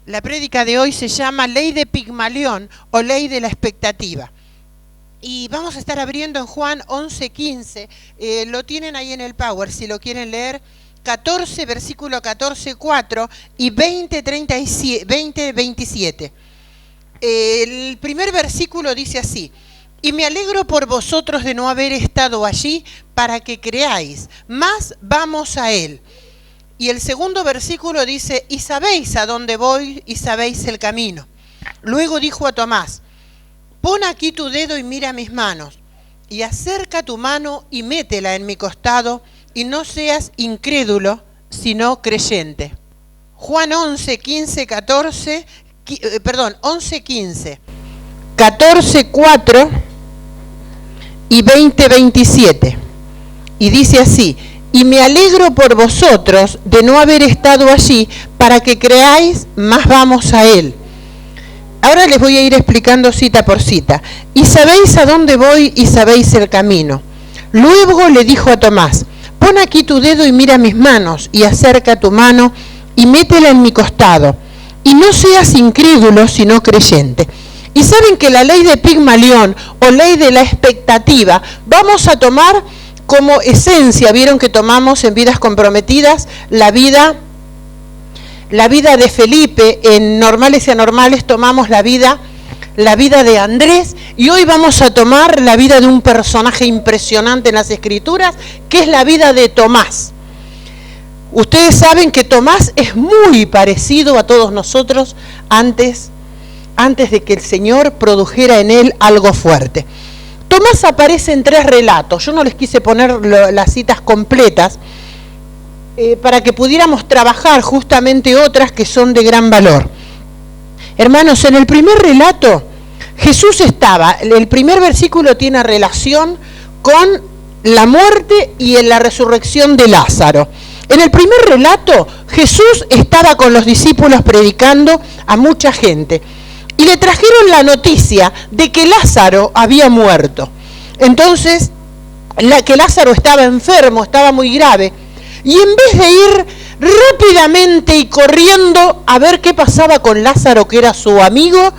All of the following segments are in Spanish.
La prédica de hoy se llama Ley de Pigmalión o Ley de la Expectativa. Y vamos a estar abriendo en Juan 11:15, lo tienen ahí en el Power si lo quieren leer, 14, versículo 14:4 y 20:27. El primer versículo dice así: y me alegro por vosotros de no haber estado allí para que creáis, mas vamos a él. Y el segundo versículo dice: y sabéis a dónde voy y sabéis el camino. Luego dijo a Tomás: pon aquí tu dedo y mira mis manos, y acerca tu mano y métela en mi costado, y no seas incrédulo, sino creyente. Juan 11:15, 11:15, 14:4 y 20:27. Y dice así: y me alegro por vosotros de no haber estado allí para que creáis, mas vamos a él. Ahora les voy a ir explicando cita por cita. Y sabéis a dónde voy y sabéis el camino. Luego le dijo a Tomás: pon aquí tu dedo y mira mis manos, y acerca tu mano y métela en mi costado, y no seas incrédulo, sino creyente. Y saben que la ley de Pigmalión o ley de la expectativa vamos a tomar como esencia. Vieron que tomamos en Vidas Comprometidas la vida de Felipe, en Normales y Anormales tomamos la vida de Andrés, y hoy vamos a tomar la vida de un personaje impresionante en las Escrituras, que es la vida de Tomás. Ustedes saben que Tomás es muy parecido a todos nosotros antes de que el Señor produjera en él algo fuerte. Tomás aparece en 3 relatos. Yo no les quise poner las citas completas para que pudiéramos trabajar justamente otras que son de gran valor. Hermanos, en el primer relato, Jesús estaba, el primer versículo tiene relación con la muerte y en la resurrección de Lázaro. En el primer relato, Jesús estaba con los discípulos predicando a mucha gente. Y le trajeron la noticia de que Lázaro había muerto. Entonces, que Lázaro estaba enfermo, estaba muy grave. Y en vez de ir rápidamente y corriendo a ver qué pasaba con Lázaro, que era su amigo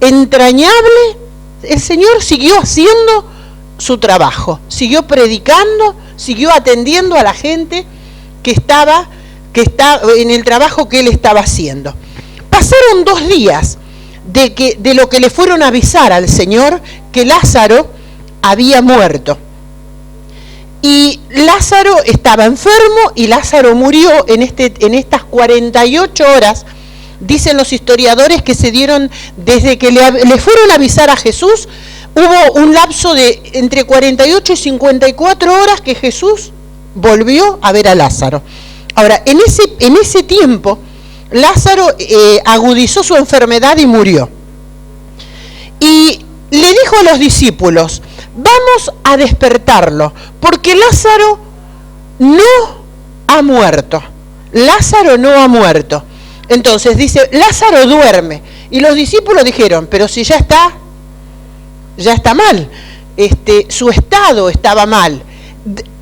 entrañable, el Señor siguió haciendo su trabajo. Siguió predicando, siguió atendiendo a la gente que estaba en el trabajo que él estaba haciendo. Pasaron 2 días de lo que le fueron a avisar al Señor, que Lázaro había muerto. Y Lázaro estaba enfermo y Lázaro murió en estas 48 horas. Dicen los historiadores que se dieron desde que le fueron a avisar a Jesús. Hubo un lapso de entre 48 y 54 horas que Jesús volvió a ver a Lázaro. Ahora, en ese tiempo, Lázaro agudizó su enfermedad y murió. Y le dijo a los discípulos: vamos a despertarlo, porque Lázaro no ha muerto. Lázaro no ha muerto. Entonces dice: Lázaro duerme. Y los discípulos dijeron: pero si ya está mal. Su estado estaba mal.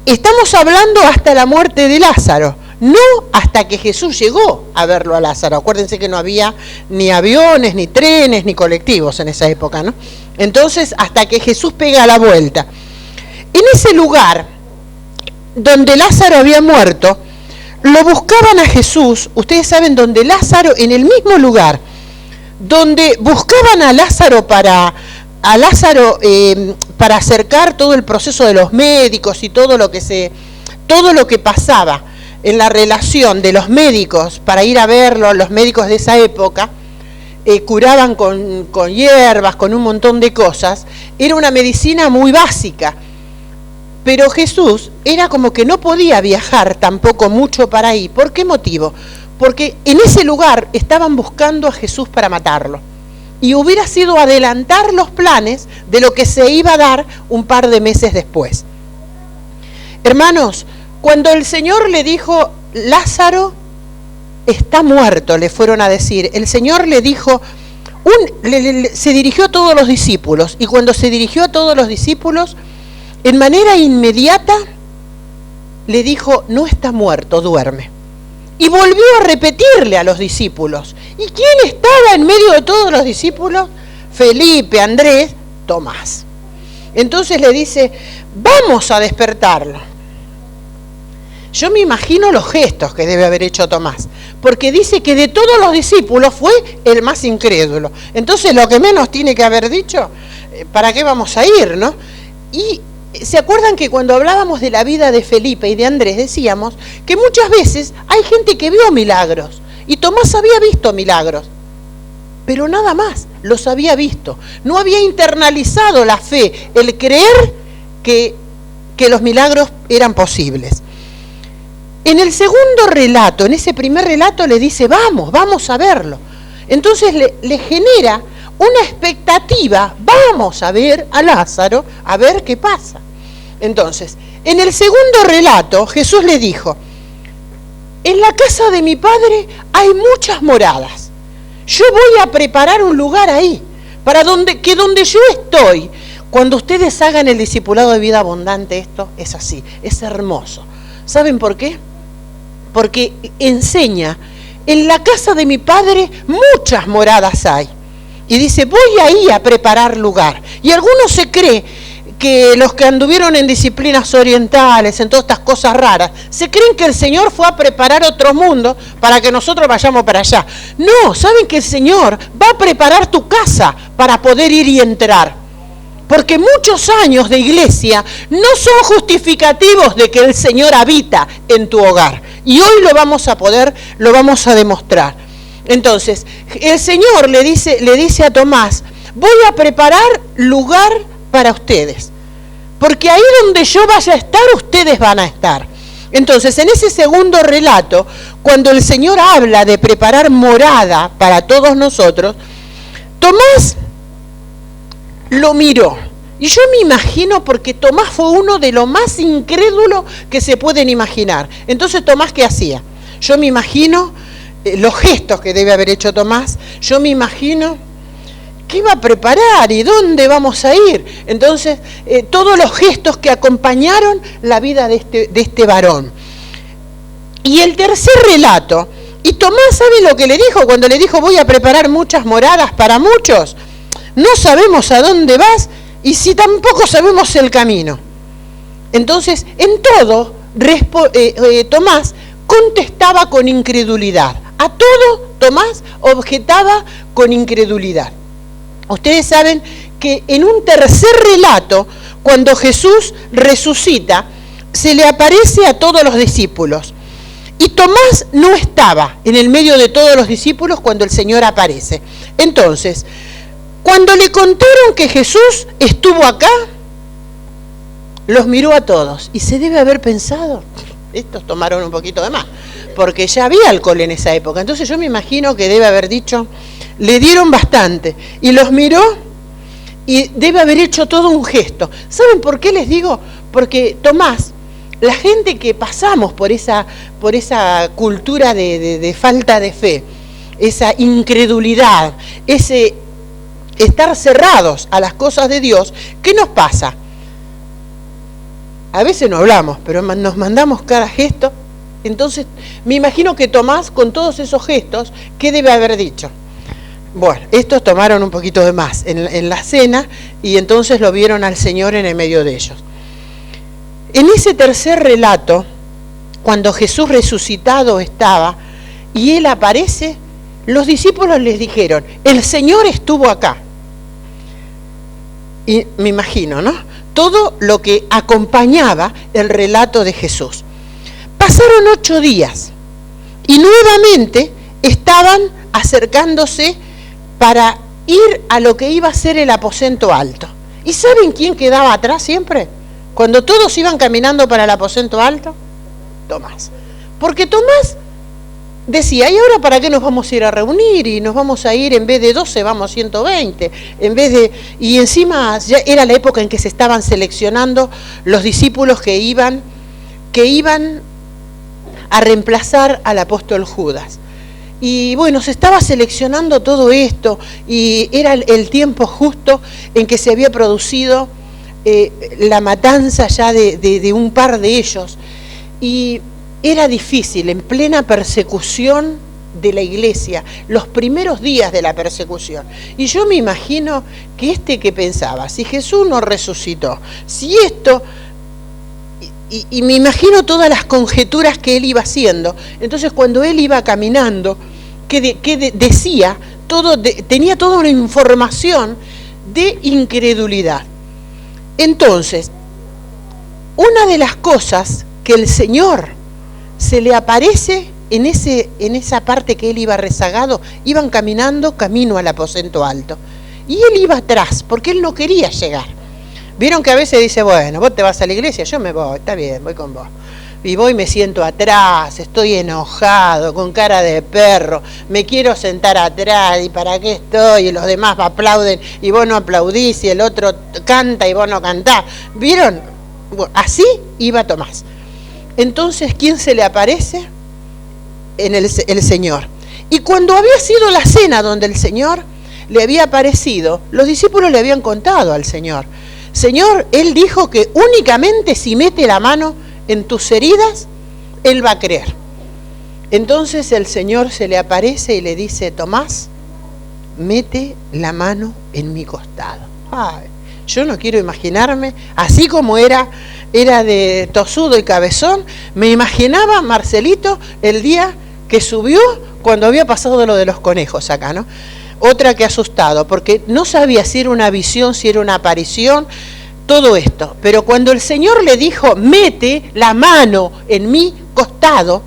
Estamos hablando hasta la muerte de Lázaro. No hasta que Jesús llegó a verlo a Lázaro. Acuérdense que no había ni aviones, ni trenes, ni colectivos en esa época, ¿no? Entonces, hasta que Jesús pega la vuelta. En ese lugar donde Lázaro había muerto, lo buscaban a Jesús. Ustedes saben, donde Lázaro, en el mismo lugar, donde buscaban a Lázaro para acercar todo el proceso de los médicos y todo lo que pasaba en la relación de los médicos para ir a verlo. Los médicos de esa época curaban con hierbas, con un montón de cosas. Era una medicina muy básica, pero Jesús era como que no podía viajar tampoco mucho para ahí. ¿Por qué motivo? Porque en ese lugar estaban buscando a Jesús para matarlo, y hubiera sido adelantar los planes de lo que se iba a dar un par de meses después. Hermanos, cuando el Señor le dijo: Lázaro está muerto, le fueron a decir, el Señor le dijo, se dirigió a todos los discípulos, y cuando se dirigió a todos los discípulos, en manera inmediata le dijo: no está muerto, duerme. y volvió a repetirle a los discípulos. ¿Y quién estaba en medio de todos los discípulos? Felipe, Andrés, Tomás. Entonces le dice, vamos a despertarlo. Yo me imagino los gestos que debe haber hecho Tomás, porque dice que de todos los discípulos fue el más incrédulo. Entonces lo que menos tiene que haber dicho, ¿para qué vamos a ir, no? Y ¿se acuerdan que cuando hablábamos de la vida de Felipe y de Andrés decíamos que muchas veces hay gente que vio milagros y Tomás había visto milagros, pero nada más, los había visto, no había internalizado la fe, el creer que los milagros eran posibles. En el segundo relato, en ese primer relato le dice, vamos a verlo. Entonces le genera una expectativa, vamos a ver a Lázaro, a ver qué pasa. Entonces, en el segundo relato, Jesús le dijo, en la casa de mi Padre hay muchas moradas. Yo voy a preparar un lugar ahí, para donde yo estoy. Cuando ustedes hagan el discipulado de vida abundante, esto es así, es hermoso. ¿Saben por qué? Porque enseña, en la casa de mi Padre muchas moradas hay. Y dice, voy ahí a preparar lugar. Y algunos se cree que los que anduvieron en disciplinas orientales, en todas estas cosas raras, se creen que el Señor fue a preparar otro mundo para que nosotros vayamos para allá. No, saben que el Señor va a preparar tu casa para poder ir y entrar. Porque muchos años de iglesia no son justificativos de que el Señor habita en tu hogar. Y hoy lo vamos a demostrar. Entonces, el Señor le dice a Tomás, voy a preparar lugar para ustedes. Porque ahí donde yo vaya a estar, ustedes van a estar. Entonces, en ese segundo relato, cuando el Señor habla de preparar morada para todos nosotros, Tomás lo miró. Y yo me imagino, porque Tomás fue uno de los más incrédulos que se pueden imaginar. Entonces, Tomás, ¿qué hacía? Yo me imagino los gestos que debe haber hecho Tomás. Yo me imagino qué iba a preparar y dónde vamos a ir. Entonces, todos los gestos que acompañaron la vida de este varón. Y el tercer relato, y Tomás, ¿sabe lo que le dijo cuando le dijo voy a preparar muchas moradas para muchos? No sabemos a dónde vas y si tampoco sabemos el camino. Entonces, en todo, Tomás contestaba con incredulidad. A todo Tomás objetaba con incredulidad. Ustedes saben que en un tercer relato, cuando Jesús resucita, se le aparece a todos los discípulos. Y Tomás no estaba en el medio de todos los discípulos cuando el Señor aparece. Entonces, cuando le contaron que Jesús estuvo acá, los miró a todos. Y se debe haber pensado, estos tomaron un poquito de más, porque ya había alcohol en esa época. Entonces yo me imagino que debe haber dicho, le dieron bastante. Y los miró y debe haber hecho todo un gesto. ¿Saben por qué les digo? Porque Tomás, la gente que pasamos por esa cultura de falta de fe, esa incredulidad, ese estar cerrados a las cosas de Dios, ¿qué nos pasa? A veces no hablamos, pero nos mandamos cada gesto. Entonces, me imagino que Tomás, con todos esos gestos, ¿qué debe haber dicho? Bueno, estos tomaron un poquito de más en la cena y entonces lo vieron al Señor en el medio de ellos. En ese tercer relato, cuando Jesús resucitado estaba y Él aparece, los discípulos les dijeron, el Señor estuvo acá. Y me imagino, ¿no? Todo lo que acompañaba el relato de Jesús. Pasaron 8 días y nuevamente estaban acercándose para ir a lo que iba a ser el aposento alto. ¿Y saben quién quedaba atrás siempre? Cuando todos iban caminando para el aposento alto, Tomás. Porque Tomás decía, ¿y ahora para qué nos vamos a ir a reunir? Y nos vamos a ir, en vez de 12, vamos 120. Y encima ya era la época en que se estaban seleccionando los discípulos que iban a reemplazar al apóstol Judas. Y bueno, se estaba seleccionando todo esto y era el tiempo justo en que se había producido la matanza ya de un par de ellos. Y Era difícil, en plena persecución de la iglesia, los primeros días de la persecución. Y yo me imagino que que pensaba, si Jesús no resucitó, si esto, y me imagino todas las conjeturas que él iba haciendo. Entonces cuando él iba caminando, decía, tenía toda una información de incredulidad. Entonces, una de las cosas que el Señor se le aparece en esa parte que él iba rezagado, iban caminando camino al aposento alto. Y él iba atrás, porque él no quería llegar. Vieron que a veces dice, bueno, vos te vas a la iglesia, yo me voy, está bien, voy con vos. Y voy, me siento atrás, estoy enojado, con cara de perro, me quiero sentar atrás, ¿y para qué estoy? Y los demás aplauden y vos no aplaudís, y el otro canta y vos no cantás. ¿Vieron? Bueno, así iba Tomás. Entonces, ¿quién se le aparece? El Señor. Y cuando había sido la cena donde el Señor le había aparecido, los discípulos le habían contado al Señor, Señor, Él dijo que únicamente si mete la mano en tus heridas, Él va a creer. Entonces el Señor se le aparece y le dice, Tomás, mete la mano en mi costado. Ay, yo no quiero imaginarme, así como era de tosudo y cabezón, me imaginaba Marcelito el día que subió cuando había pasado lo de los conejos acá, ¿no? Otra que asustado, porque no sabía si era una visión, si era una aparición, todo esto. Pero cuando el Señor le dijo, mete la mano en mi costado,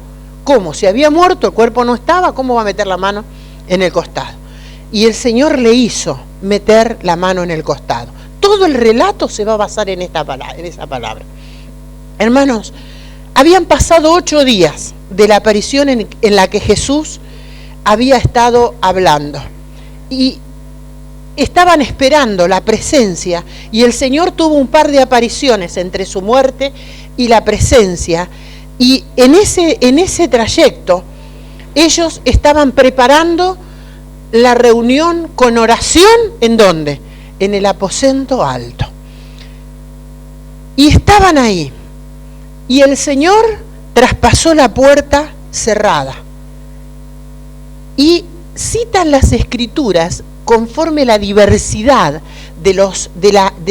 ¿cómo? Si había muerto, el cuerpo no estaba, ¿cómo va a meter la mano en el costado? Y el Señor le hizo meter la mano en el costado. Todo el relato se va a basar en esa palabra. Hermanos, habían pasado 8 días de la aparición en la que Jesús había estado hablando. Y estaban esperando la presencia, y el Señor tuvo un par de apariciones entre su muerte y la presencia, y en ese trayecto ellos estaban preparando la reunión con oración, ¿en dónde? En el aposento alto. Y estaban ahí, y el Señor traspasó la puerta cerrada, y citan las Escrituras conforme la diversidad de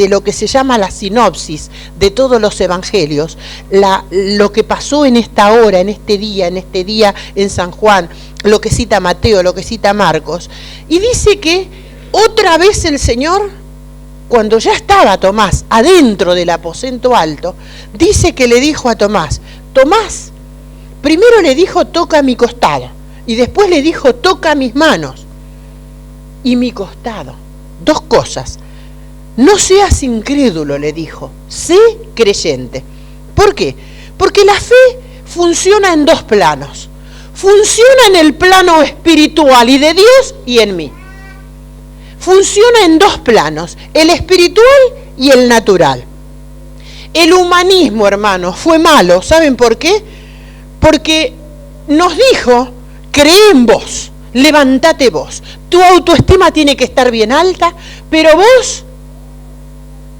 lo que se llama la sinopsis de todos los evangelios, lo que pasó en esta hora, en este día en San Juan, lo que cita Mateo, lo que cita Marcos, y dice que otra vez el Señor, cuando ya estaba Tomás adentro del aposento alto, dice que le dijo a Tomás, Tomás, primero le dijo, toca mi costado, y después le dijo, toca mis manos y mi costado. 2 cosas. No seas incrédulo, le dijo, sé creyente. ¿Por qué? Porque la fe funciona en 2 planos. Funciona en el plano espiritual y de Dios y en mí. Funciona en 2 planos, el espiritual y el natural. El humanismo, hermanos, fue malo. ¿Saben por qué? Porque nos dijo, cree en vos, levántate vos. Tu autoestima tiene que estar bien alta, pero vos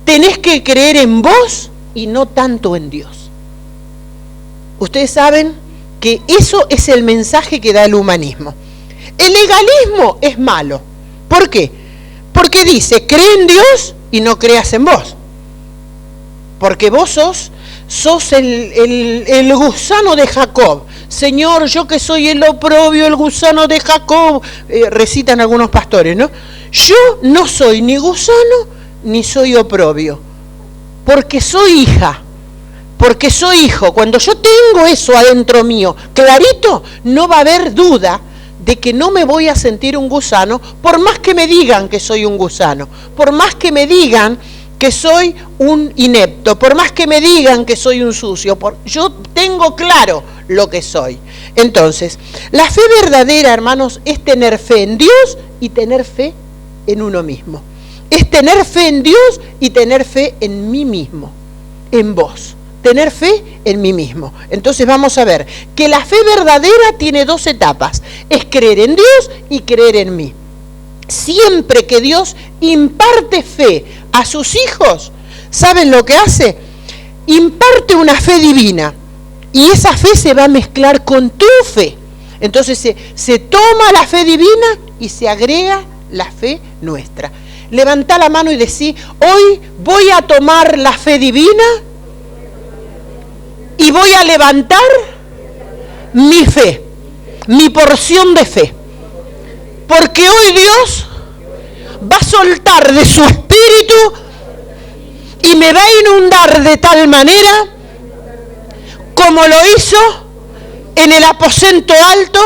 tenés que creer en vos y no tanto en Dios. Ustedes saben que eso es el mensaje que da el humanismo. El legalismo es malo. ¿Por qué? Porque dice, cree en Dios y no creas en vos. Porque vos sos el gusano de Jacob. Señor, yo que soy el oprobio, el gusano de Jacob, recitan algunos pastores, ¿no? Yo no soy ni gusano ni soy oprobio, porque soy hija, porque soy hijo. Cuando yo tengo eso adentro mío, clarito, no va a haber duda de que no me voy a sentir un gusano, por más que me digan que soy un gusano, por más que me digan que soy un inepto, por más que me digan que soy un sucio, yo tengo claro lo que soy. Entonces, la fe verdadera, hermanos, es tener fe en Dios y tener fe en uno mismo. Es tener fe en Dios y tener fe en mí mismo, en vos. Tener fe en mí mismo. Entonces vamos a ver que la fe verdadera tiene 2 etapas. Es creer en Dios y creer en mí. Siempre que Dios imparte fe a sus hijos, ¿saben lo que hace? Imparte una fe divina. Y esa fe se va a mezclar con tu fe. Entonces se toma la fe divina y se agrega la fe nuestra. Levantá la mano y decí, hoy voy a tomar la fe divina y voy a levantar mi fe, mi porción de fe. Porque hoy Dios va a soltar de su espíritu y me va a inundar de tal manera como lo hizo en el aposento alto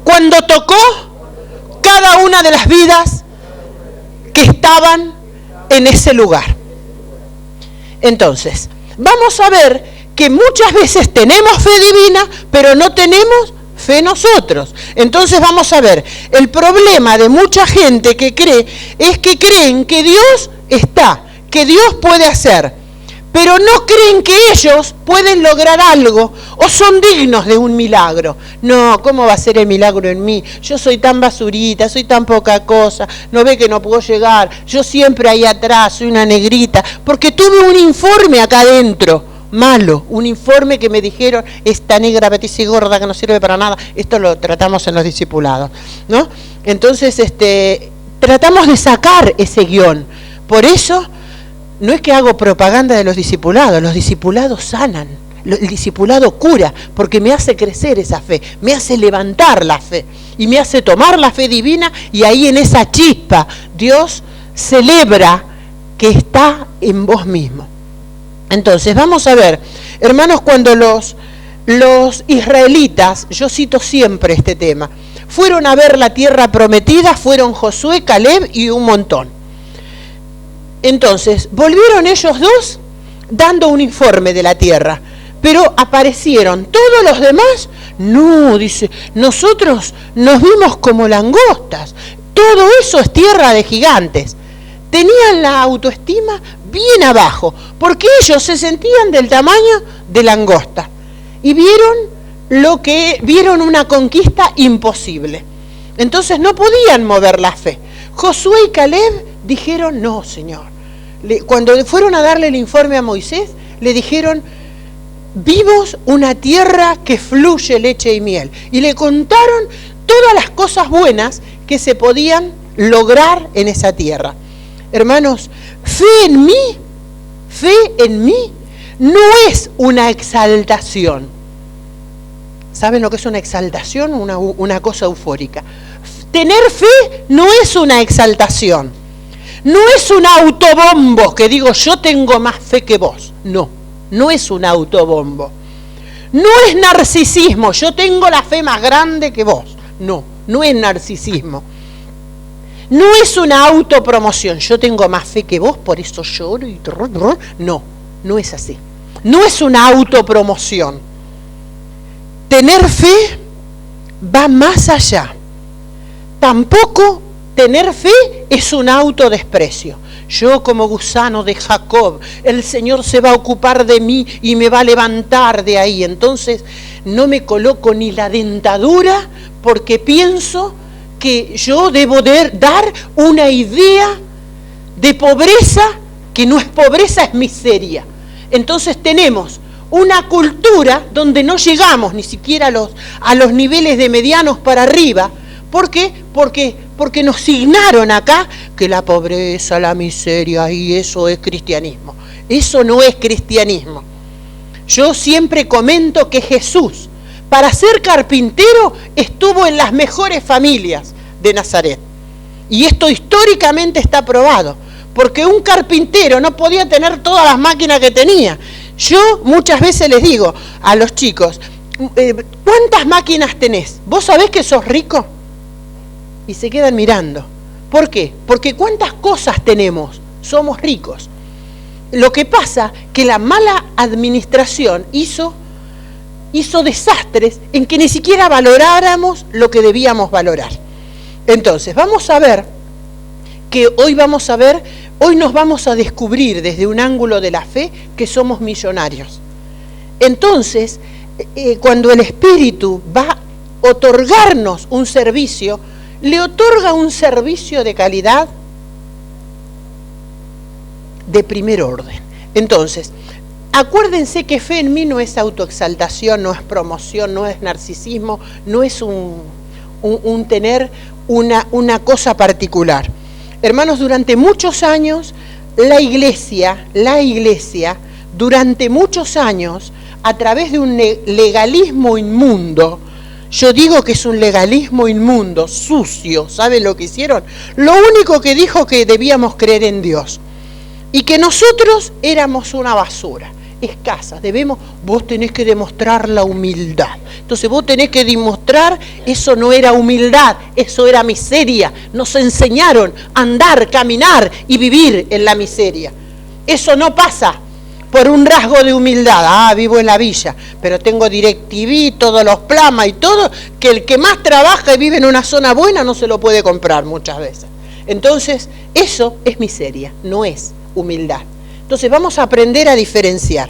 cuando tocó cada una de las vidas que estaban en ese lugar. Entonces, vamos a ver que muchas veces tenemos fe divina, pero no tenemos fe nosotros. Entonces vamos a ver, el problema de mucha gente que cree es que creen que Dios está, que Dios puede hacer, pero no creen que ellos pueden lograr algo o son dignos de un milagro. No, ¿cómo va a ser el milagro en mí? Yo soy tan basurita, soy tan poca cosa, no ve que no puedo llegar, yo siempre ahí atrás, soy una negrita, porque tuve un informe acá adentro, malo, un informe que me dijeron, esta negra petiza y gorda que no sirve para nada. Esto lo tratamos en los discipulados, ¿no? Entonces, tratamos de sacar ese guión. Por eso, no es que hago propaganda de los discipulados sanan, el discipulado cura, porque me hace crecer esa fe, me hace levantar la fe, y me hace tomar la fe divina, y ahí en esa chispa, Dios celebra que está en vos mismo. Entonces, vamos a ver, hermanos, cuando los israelitas, yo cito siempre este tema, fueron a ver la tierra prometida, fueron Josué, Caleb y un montón. Entonces, volvieron ellos dos dando un informe de la tierra, pero aparecieron todos los demás, no, dice, nosotros nos vimos como langostas, todo eso es tierra de gigantes. Tenían la autoestima bien abajo, porque ellos se sentían del tamaño de langosta y vieron una conquista imposible. Entonces no podían mover la fe. Josué y Caleb dijeron, no, Señor. Cuando fueron a darle el informe a Moisés, le dijeron, vimos una tierra que fluye leche y miel. Y le contaron todas las cosas buenas que se podían lograr en esa tierra. Hermanos, fe en mí no es una exaltación. ¿Saben lo que es una exaltación? Una cosa eufórica. Tener fe no es una exaltación. No es un autobombo que digo yo tengo más fe que vos. No es un autobombo. No es narcisismo, yo tengo la fe más grande que vos. No es narcisismo. No es una autopromoción, yo tengo más fe que vos, por eso lloro y... No es así. No es una autopromoción. Tener fe va más allá. Tampoco tener fe es un autodesprecio. Yo como gusano de Jacob, el Señor se va a ocupar de mí y me va a levantar de ahí. Entonces no me coloco ni la dentadura porque pienso que yo debo dar una idea de pobreza que no es pobreza, es miseria. Entonces tenemos una cultura donde no llegamos ni siquiera a los niveles de medianos para arriba. ¿Por qué? Porque nos signaron acá que la pobreza, la miseria y eso es cristianismo. Eso no es cristianismo. Yo siempre comento que Jesús, para ser carpintero, estuvo en las mejores familias de Nazaret. Y esto históricamente está probado, porque un carpintero no podía tener todas las máquinas que tenía. Yo muchas veces les digo a los chicos, ¿cuántas máquinas tenés? ¿Vos sabés que sos rico? Y se quedan mirando. ¿Por qué? Porque ¿cuántas cosas tenemos? Somos ricos. Lo que pasa que la mala administración hizo desastres en que ni siquiera valoráramos lo que debíamos valorar. Entonces, vamos a ver que hoy nos vamos a descubrir desde un ángulo de la fe que somos millonarios. Entonces, cuando el Espíritu va a otorgarnos un servicio, le otorga un servicio de calidad de primer orden. Entonces, Acuérdense que fe en mí no es autoexaltación, no es promoción, no es narcisismo, no es un tener una cosa particular. Hermanos, durante muchos años, la iglesia, durante muchos años, a través de un legalismo inmundo, yo digo que es un legalismo inmundo, sucio, ¿saben lo que hicieron? Lo único que dijo que debíamos creer en Dios y que nosotros éramos una basura, escasa, vos tenés que demostrar la humildad. Entonces vos tenés que demostrar, eso no era humildad, eso era miseria. Nos enseñaron a andar, caminar y vivir en la miseria. Eso no pasa por un rasgo de humildad. Vivo en la villa, pero tengo DirecTV, todos los plamas y todo, que el que más trabaja y vive en una zona buena no se lo puede comprar muchas veces. Entonces, eso es miseria, no es humildad. Entonces vamos a aprender a diferenciar.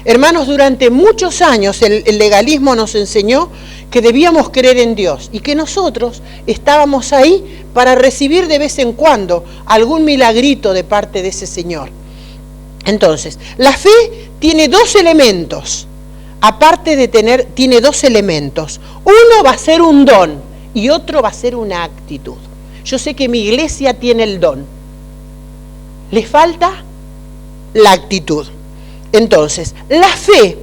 Hermanos, durante muchos años el legalismo nos enseñó que debíamos creer en Dios y que nosotros estábamos ahí para recibir de vez en cuando algún milagrito de parte de ese Señor. Entonces, la fe tiene dos elementos, tiene dos elementos. Uno va a ser un don y otro va a ser una actitud. Yo sé que mi iglesia tiene el don. Le falta la actitud. Entonces, la fe,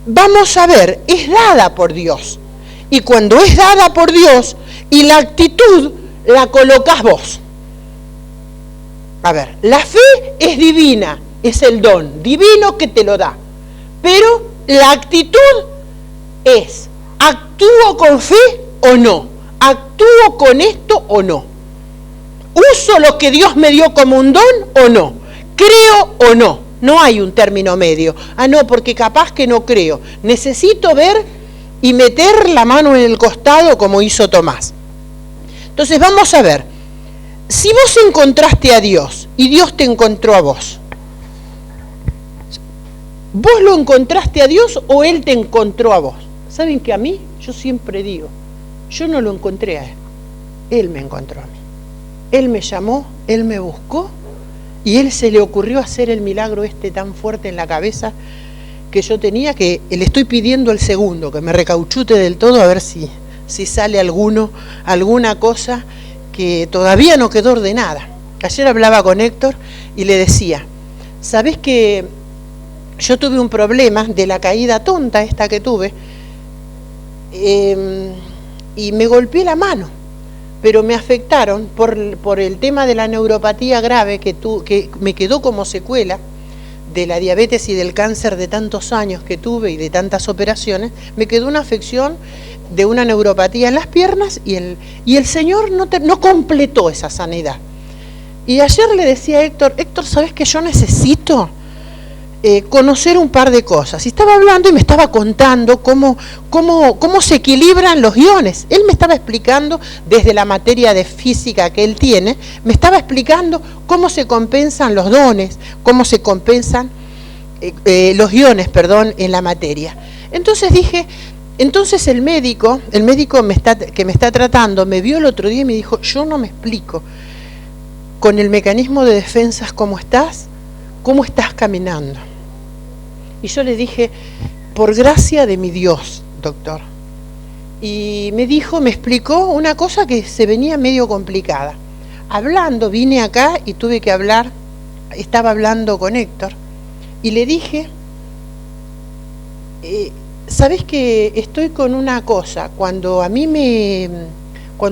vamos a ver, es dada por Dios. Y cuando es dada por Dios, y la actitud la colocás vos. A ver, la fe es divina, es el don divino que te lo da. Pero la actitud es, ¿actúo con fe o no? ¿Actúo con esto o no? ¿Uso lo que Dios me dio como un don o no? ¿Creo o no? No hay un término medio. No, porque capaz que no creo. Necesito ver y meter la mano en el costado como hizo Tomás. Entonces vamos a ver. Si vos encontraste a Dios y Dios te encontró a vos, ¿vos lo encontraste a Dios o Él te encontró a vos? ¿Saben que a mí? Yo siempre digo, yo no lo encontré a Él. Él me encontró a mí. Él me llamó, Él me buscó y Él se le ocurrió hacer el milagro tan fuerte en la cabeza que yo tenía, que le estoy pidiendo el segundo, que me recauchute del todo a ver si sale alguna cosa que todavía no quedó ordenada. Ayer hablaba con Héctor y le decía, ¿sabés que yo tuve un problema de la caída tonta esta que tuve y me golpeé la mano? Pero me afectaron por el tema de la neuropatía grave que me quedó como secuela de la diabetes y del cáncer de tantos años que tuve y de tantas operaciones. Me quedó una afección de una neuropatía en las piernas y el Señor no completó esa sanidad. Y ayer le decía a Héctor, ¿sabes que yo necesito conocer un par de cosas? Y estaba hablando y me estaba contando cómo se equilibran los iones. Él me estaba explicando, desde la materia de física que él tiene, me estaba explicando cómo se compensan los dones, cómo se compensan los iones, en la materia. Entonces dije, el médico que me está tratando me vio el otro día y me dijo, yo no me explico, con el mecanismo de defensas cómo estás caminando. Y yo le dije, por gracia de mi Dios, doctor. Y me explicó una cosa que se venía medio complicada. Vine acá y tuve que hablar, estaba hablando con Héctor, y le dije, ¿sabés que estoy con una cosa? Cuando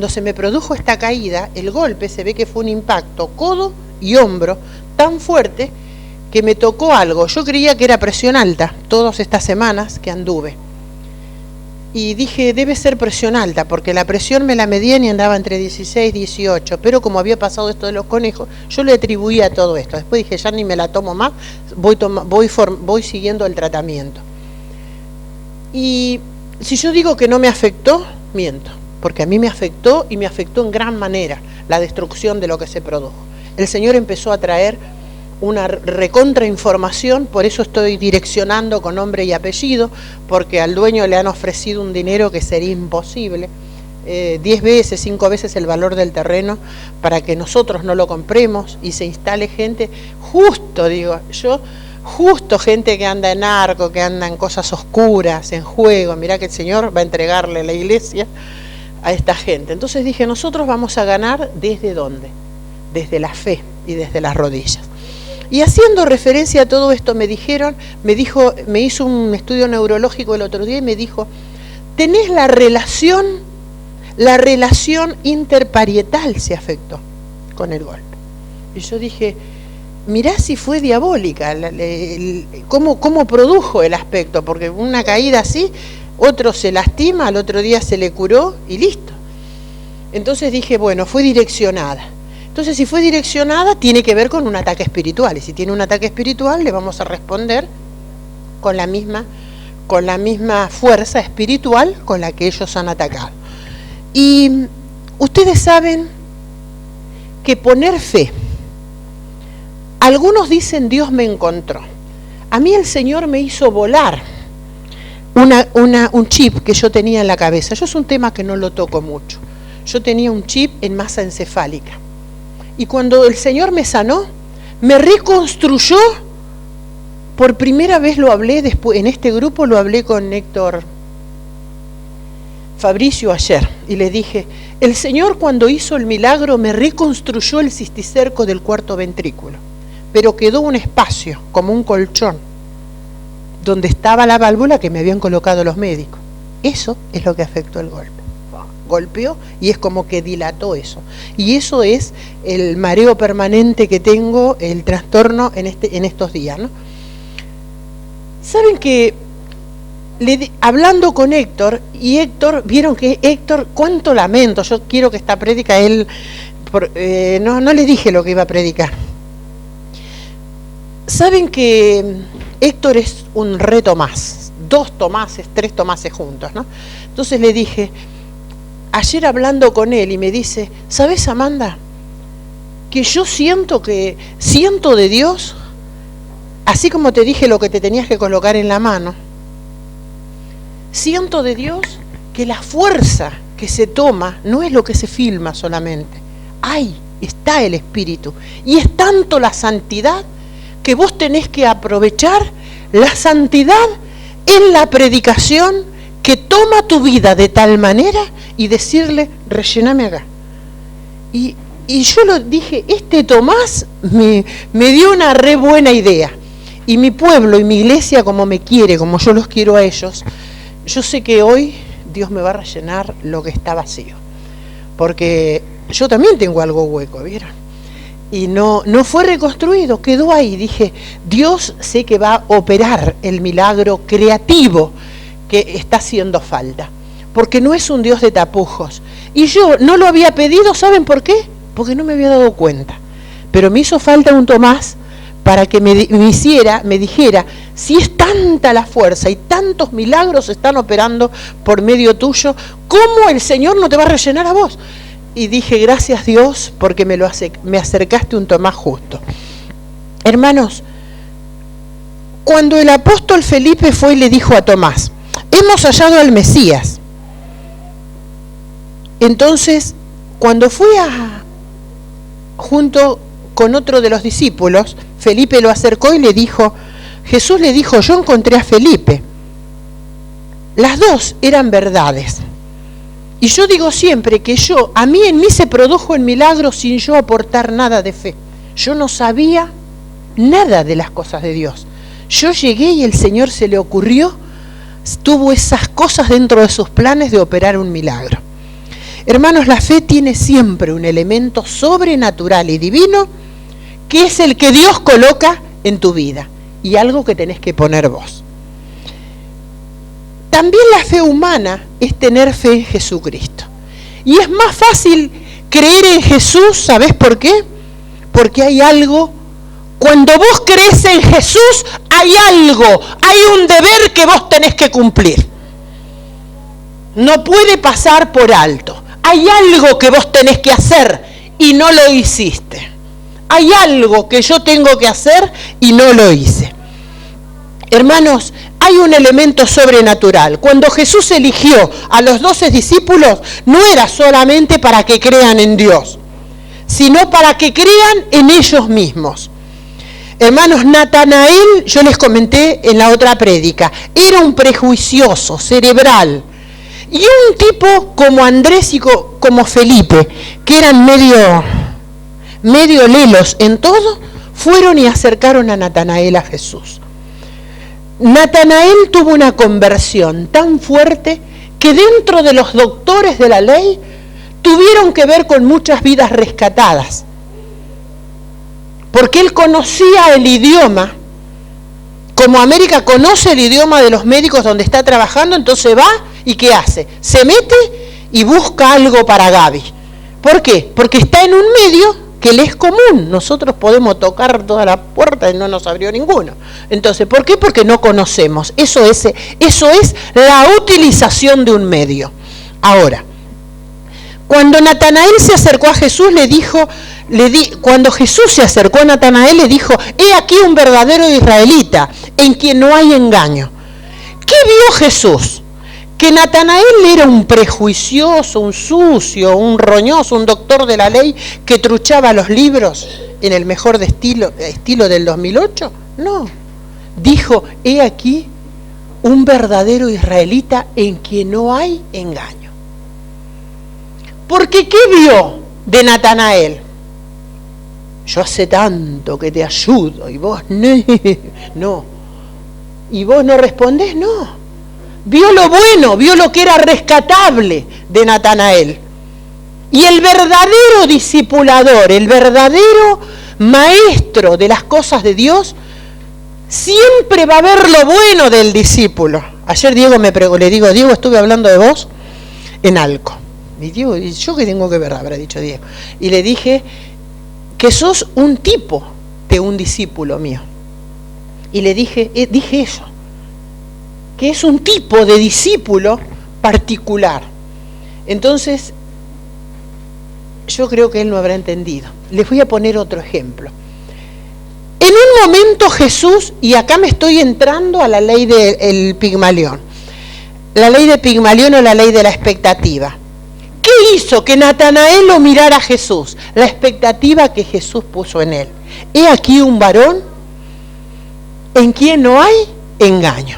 se me produjo esta caída, el golpe se ve que fue un impacto codo y hombro tan fuerte que me tocó algo. Yo creía que era presión alta todas estas semanas que anduve. Y dije, debe ser presión alta, porque la presión me la medían y andaba entre 16 y 18. Pero como había pasado esto de los conejos, yo le atribuía todo esto. Después dije, ya ni me la tomo más, voy siguiendo el tratamiento. Y si yo digo que no me afectó, miento, porque a mí me afectó y me afectó en gran manera la destrucción de lo que se produjo. El Señor empezó a traer una recontrainformación, por eso estoy direccionando con nombre y apellido, porque al dueño le han ofrecido un dinero que sería imposible, 10 veces, 5 veces el valor del terreno, para que nosotros no lo compremos y se instale gente. Justo, digo, yo justo gente que anda en narco, que anda en cosas oscuras, en juego. Mirá que el Señor va a entregarle la iglesia a esta gente. Entonces dije, nosotros vamos a ganar ¿desde dónde? Desde la fe y desde las rodillas. Y haciendo referencia a todo esto me hizo un estudio neurológico el otro día y me dijo, tenés la relación interparietal se afectó con el golpe. Y yo dije, mirá si fue diabólica, cómo produjo el aspecto, porque una caída así, otro se lastima, al otro día se le curó y listo. Entonces dije, bueno, fue direccionada. Entonces, si fue direccionada, tiene que ver con un ataque espiritual. Y si tiene un ataque espiritual, le vamos a responder con la misma fuerza espiritual con la que ellos han atacado. Y ustedes saben que poner fe, algunos dicen Dios me encontró. A mí el Señor me hizo volar un chip que yo tenía en la cabeza. Yo es un tema que no lo toco mucho. Yo tenía un chip en masa encefálica. Y cuando el Señor me sanó, me reconstruyó, por primera vez lo hablé, después en este grupo lo hablé con Héctor Fabricio ayer, y le dije, el Señor cuando hizo el milagro me reconstruyó el cisticerco del cuarto ventrículo, pero quedó un espacio, como un colchón, donde estaba la válvula que me habían colocado los médicos. Eso es lo que afectó el golpe. Golpeó y es como que dilató eso. Y eso es el mareo permanente que tengo, el trastorno en estos días, ¿no? Saben que hablando con Héctor, y Héctor, vieron que Héctor, cuánto lamento, yo quiero que esta prédica él, no le dije lo que iba a predicar. Saben que Héctor es un re Tomás, 2 Tomases, 3 Tomases juntos, ¿no? Entonces le dije, ayer hablando con él y me dice, ¿sabes, Amanda? Que yo siento de Dios, así como te dije lo que te tenías que colocar en la mano, siento de Dios que la fuerza que se toma no es lo que se filma solamente. Ahí está el Espíritu. Y es tanto la santidad que vos tenés que aprovechar la santidad en la predicación que toma tu vida de tal manera y decirle, rellename acá. Y yo lo dije, Tomás me dio una re buena idea. Y mi pueblo y mi iglesia, como me quiere, como yo los quiero a ellos, yo sé que hoy Dios me va a rellenar lo que está vacío. Porque yo también tengo algo hueco, ¿vieron? Y no fue reconstruido, quedó ahí. Dije, Dios sé que va a operar el milagro creativo que está haciendo falta. Porque no es un Dios de tapujos. Y yo no lo había pedido, ¿saben por qué? Porque no me había dado cuenta. Pero me hizo falta un Tomás para que me dijera, si es tanta la fuerza y tantos milagros están operando por medio tuyo, ¿cómo el Señor no te va a rellenar a vos? Y dije, gracias Dios, porque me acercaste un Tomás justo. Hermanos, cuando el apóstol Felipe fue y le dijo a Tomás, hemos hallado al Mesías. Entonces, cuando fue junto con otro de los discípulos, Felipe lo acercó y le dijo, Jesús le dijo, yo encontré a Felipe. Las dos eran verdades. Y yo digo siempre que en mí se produjo el milagro sin yo aportar nada de fe. Yo no sabía nada de las cosas de Dios. Yo llegué y el Señor se le ocurrió, tuvo esas cosas dentro de sus planes de operar un milagro. Hermanos, la fe tiene siempre un elemento sobrenatural y divino que es el que Dios coloca en tu vida y algo que tenés que poner vos. También la fe humana es tener fe en Jesucristo. Y es más fácil creer en Jesús, ¿sabés por qué? Porque hay algo, cuando vos crees en Jesús, hay un deber que vos tenés que cumplir. No puede pasar por alto. Hay algo que vos tenés que hacer y no lo hiciste. Hay algo que yo tengo que hacer y no lo hice. Hermanos, hay un elemento sobrenatural. Cuando Jesús eligió a los 12 discípulos, no era solamente para que crean en Dios, sino para que crean en ellos mismos. Hermanos, Natanael, yo les comenté en la otra prédica, era un prejuicioso, cerebral. Y un tipo como Andrés y como Felipe, que eran medio lelos en todo, fueron y acercaron a Natanael a Jesús. Natanael tuvo una conversión tan fuerte que dentro de los doctores de la ley tuvieron que ver con muchas vidas rescatadas. Porque él conocía el idioma, como América conoce el idioma de los médicos donde está trabajando, entonces va y ¿qué hace? Se mete y busca algo para Gaby. ¿Por qué? Porque está en un medio que le es común. Nosotros podemos tocar todas las puertas y no nos abrió ninguno. Entonces, ¿por qué? Porque no conocemos. Eso es la utilización de un medio. Ahora, cuando Natanael se acercó a Jesús, cuando Jesús se acercó a Natanael, le dijo: he aquí un verdadero israelita, en quien no hay engaño. ¿Qué vio Jesús? Que Natanael era un prejuicioso, un sucio, un roñoso, un doctor de la ley que truchaba los libros en el mejor estilo del 2008. No, dijo: he aquí un verdadero israelita en quien no hay engaño. Porque ¿qué vio de Natanael? Yo hace tanto que te ayudo y vos no. ¿Y vos no respondés? No. Vio lo bueno, vio lo que era rescatable de Natanael. Y el verdadero discipulador, el verdadero maestro de las cosas de Dios, siempre va a ver lo bueno del discípulo. Ayer le digo, Diego, estuve hablando de vos en Alco. Y Diego, ¿y yo qué tengo que ver? Habrá dicho Diego. Y le dije que sos un tipo de un discípulo mío. Y le dije eso, que es un tipo de discípulo particular. Entonces, yo creo que él no habrá entendido. Les voy a poner otro ejemplo. En un momento Jesús, y acá me estoy entrando a la ley del Pigmalión, la ley de Pigmalión o la ley de la expectativa. ¿Qué hizo que Natanael lo mirara a Jesús? La expectativa que Jesús puso en él. He aquí un varón en quien no hay engaño.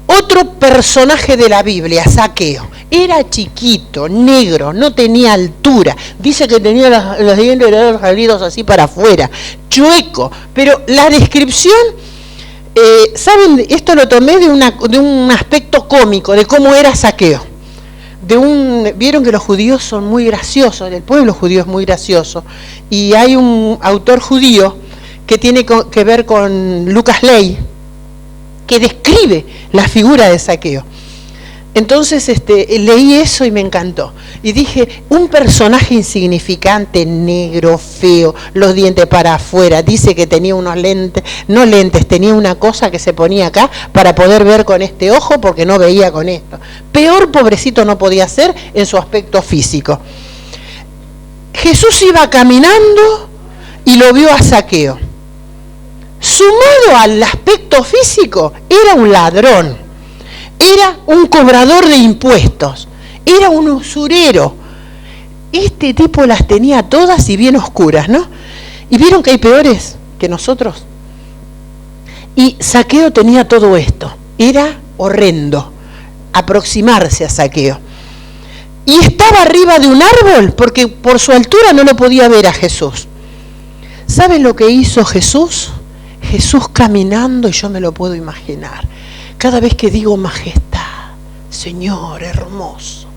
Otro personaje de la Biblia, Zaqueo. Era chiquito, negro, no tenía altura. Dice que tenía los dientes salidos así para afuera, chueco. Pero la descripción, ¿saben? Esto lo tomé de un aspecto cómico, de cómo era Zaqueo. Vieron que los judíos son muy graciosos, el pueblo judío es muy gracioso. Y hay un autor judío que tiene que ver con Lucas Ley, que describe la figura de Zaqueo. Entonces leí eso y me encantó. Y dije, un personaje insignificante, negro, feo, los dientes para afuera. Dice que tenía unos lentes, no lentes, tenía una cosa que se ponía acá para poder ver con este ojo porque no veía con esto. Peor pobrecito no podía ser en su aspecto físico. Jesús iba caminando y lo vio a Zaqueo. Sumado al aspecto físico, era un ladrón. Era un cobrador de impuestos, era un usurero. Este tipo las tenía todas y bien oscuras, ¿no? Y vieron que hay peores que nosotros. Y Zaqueo tenía todo esto. Era horrendo aproximarse a Zaqueo. Y estaba arriba de un árbol porque por su altura no lo podía ver a Jesús. ¿Saben lo que hizo Jesús? Jesús caminando, y yo me lo puedo imaginar. Cada vez que digo majestad, Señor hermoso,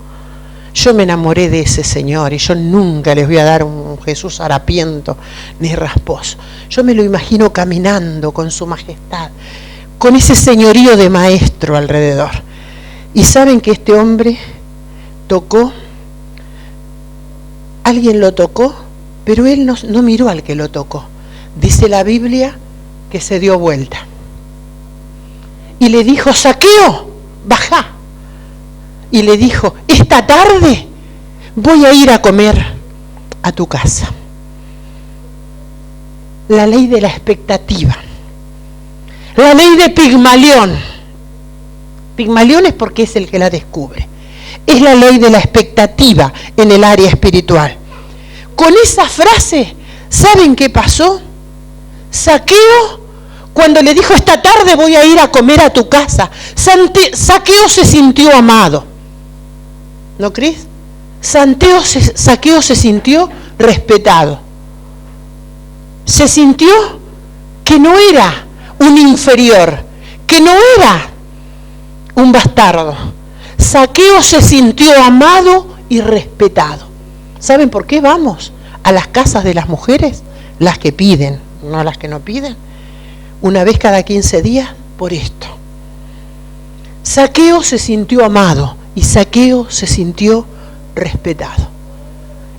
yo me enamoré de ese Señor y yo nunca les voy a dar un Jesús harapiento ni rasposo. Yo me lo imagino caminando con su majestad, con ese señorío de maestro alrededor. Y saben que este hombre tocó, alguien lo tocó, pero él no miró al que lo tocó. Dice la Biblia que se dio vuelta. Y le dijo, Zaqueo, baja. Y le dijo, esta tarde voy a ir a comer a tu casa. La ley de la expectativa. La ley de Pigmalión. Pigmalión es porque es el que la descubre. Es la ley de la expectativa en el área espiritual. Con esa frase, ¿saben qué pasó? Saqueo, cuando le dijo esta tarde voy a ir a comer a tu casa, Saqueo se sintió amado. ¿No crees? Saqueo se sintió respetado. Se sintió que no era un inferior, que no era un bastardo. Saqueo se sintió amado y respetado. ¿Saben por qué vamos a las casas de las mujeres? Las que piden, no las que no piden. Una vez cada 15 días, por esto. Saqueo se sintió amado y Saqueo se sintió respetado.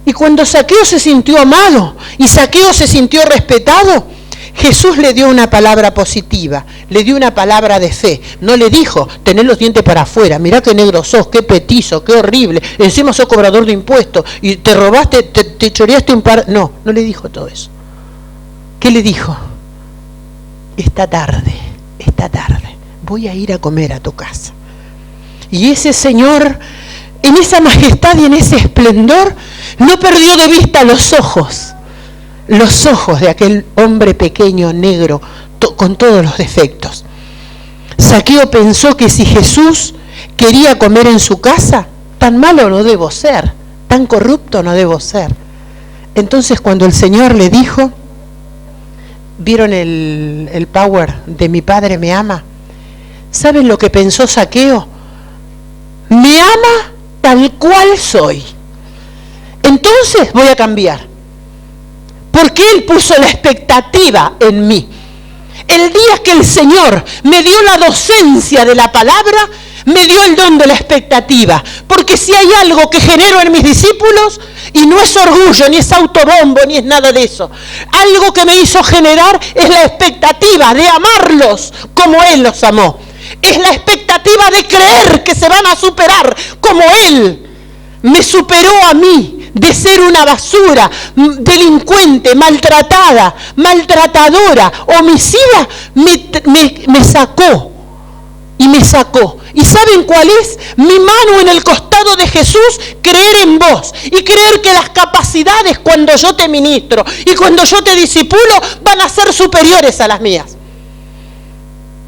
Y cuando Saqueo se sintió amado y Saqueo se sintió respetado, Jesús le dio una palabra positiva, le dio una palabra de fe. No le dijo, tenés los dientes para afuera, mirá qué negro sos, qué petizo, qué horrible, encima sos cobrador de impuestos y te robaste, te choreaste un par... No le dijo todo eso. ¿Qué le dijo? Esta tarde, voy a ir a comer a tu casa. Y ese Señor, en esa majestad y en ese esplendor, no perdió de vista los ojos de aquel hombre pequeño, negro, con todos los defectos. Saqueo pensó que si Jesús quería comer en su casa, tan malo no debo ser, tan corrupto no debo ser. Entonces cuando el Señor le dijo, ¿vieron el power de mi Padre me ama? ¿Saben lo que pensó Saqueo? Me ama tal cual soy. Entonces voy a cambiar. Porque Él puso la expectativa en mí. El día que el Señor me dio la docencia de la palabra, me dio el don de la expectativa. Porque si hay algo que genero en mis discípulos, y no es orgullo, ni es autobombo, ni es nada de eso, algo que me hizo generar es la expectativa de amarlos como Él los amó. Es la expectativa de creer que se van a superar como Él me superó a mí, de ser una basura, delincuente, maltratada, maltratadora, homicida, me sacó. Y me sacó. ¿Y saben cuál es? Mi mano en el costado de Jesús, creer en vos. Y creer que las capacidades cuando yo te ministro y cuando yo te discipulo van a ser superiores a las mías.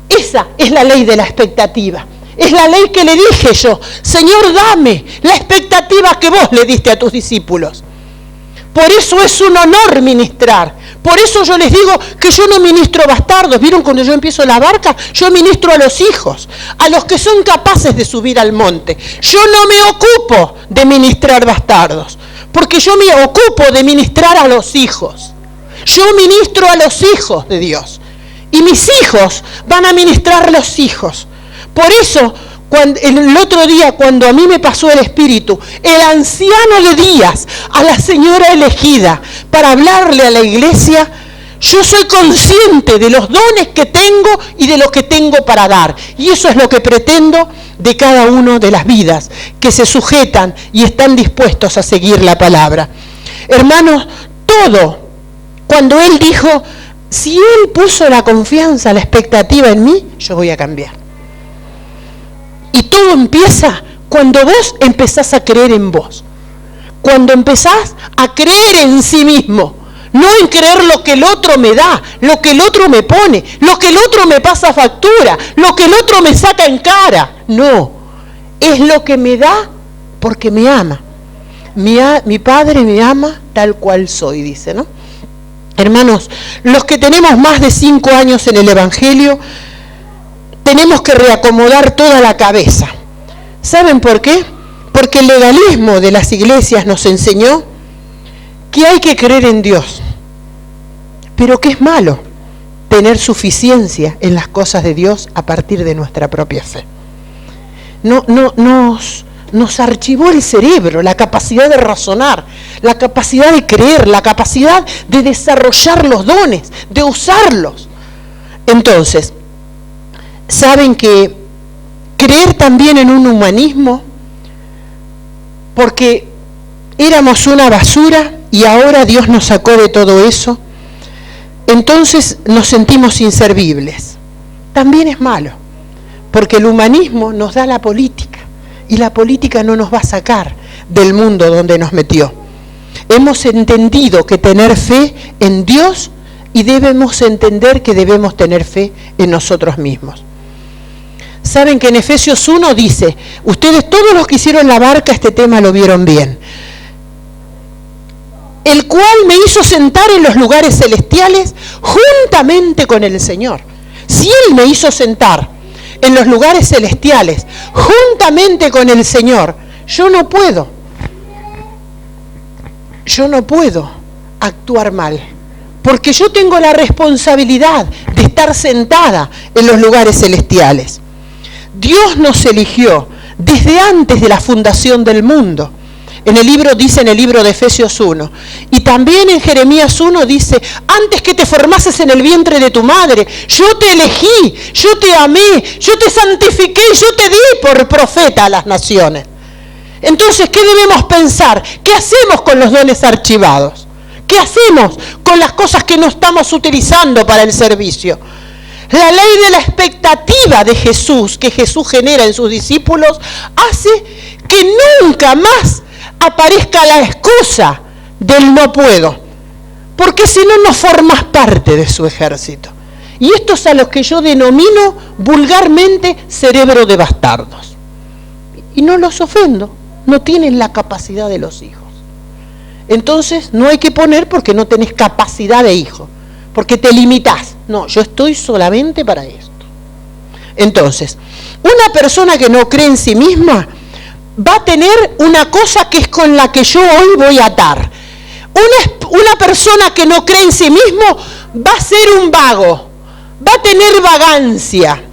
Esa es la ley de la expectativa. Es la ley que le dije yo. Señor, dame la expectativa que vos le diste a tus discípulos. Por eso es un honor ministrar. Por eso yo les digo que yo no ministro bastardos. ¿Vieron cuando yo empiezo la barca? Yo ministro a los hijos, a los que son capaces de subir al monte. Yo no me ocupo de ministrar bastardos, porque yo me ocupo de ministrar a los hijos. Yo ministro a los hijos de Dios. Y mis hijos van a ministrar a los hijos. Por eso, el otro día, cuando a mí me pasó el Espíritu, el anciano de Díaz, a la señora elegida, para hablarle a la iglesia, yo soy consciente de los dones que tengo y de lo que tengo para dar. Y eso es lo que pretendo de cada uno de las vidas, que se sujetan y están dispuestos a seguir la palabra. Hermanos, todo, cuando Él dijo, si Él puso la confianza, la expectativa en mí, yo voy a cambiar. Y todo empieza cuando vos empezás a creer en vos. Cuando empezás a creer en sí mismo. No en creer lo que el otro me da, lo que el otro me pone, lo que el otro me pasa factura, lo que el otro me saca en cara. No, es lo que me da porque me ama. Mi Padre me ama tal cual soy, dice, ¿no? Hermanos, los que tenemos más de 5 años en el Evangelio, tenemos que reacomodar toda la cabeza. ¿Saben por qué? Porque el legalismo de las iglesias nos enseñó que hay que creer en Dios, pero que es malo tener suficiencia en las cosas de Dios a partir de nuestra propia fe. Nos archivó el cerebro, la capacidad de razonar, la capacidad de creer, la capacidad de desarrollar los dones, de usarlos. Entonces, saben que creer también en un humanismo, porque éramos una basura y ahora Dios nos sacó de todo eso, entonces nos sentimos inservibles. También es malo, porque el humanismo nos da la política y la política no nos va a sacar del mundo donde nos metió. Hemos entendido que tener fe en Dios y debemos entender que debemos tener fe en nosotros mismos. Saben que en Efesios 1 dice, ustedes todos los que hicieron la barca este tema lo vieron bien, el cual me hizo sentar en los lugares celestiales juntamente con el Señor. Si Él me hizo sentar en los lugares celestiales juntamente con el Señor, yo no puedo actuar mal, porque yo tengo la responsabilidad de estar sentada en los lugares celestiales. Dios nos eligió desde antes de la fundación del mundo. Dice en el libro de Efesios 1, y también en Jeremías 1 dice, antes que te formases en el vientre de tu madre, yo te elegí, yo te amé, yo te santifiqué, yo te di por profeta a las naciones. Entonces, ¿qué debemos pensar? ¿Qué hacemos con los dones archivados? ¿Qué hacemos con las cosas que no estamos utilizando para el servicio? La ley de la expectativa de Jesús, que Jesús genera en sus discípulos, hace que nunca más aparezca la excusa del no puedo, porque si no, no formas parte de su ejército. Y estos a los que yo denomino vulgarmente cerebro de bastardos. Y no los ofendo, no tienen la capacidad de los hijos. Entonces no hay que poner porque no tenés capacidad de hijo, porque te limitás. No, yo estoy solamente para esto. Entonces, una persona que no cree en sí misma va a tener una cosa que es con la que yo hoy voy a atar. Una persona que no cree en sí mismo va a ser un vago, va a tener vagancia.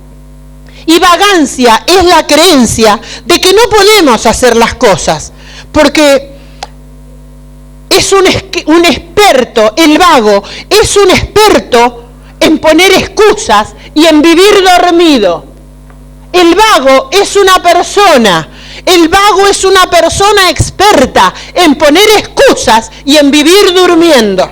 Y vagancia es la creencia de que no podemos hacer las cosas, porque es un experto, el vago es un experto en poner excusas y en vivir dormido. El vago es una persona experta en poner excusas y en vivir durmiendo.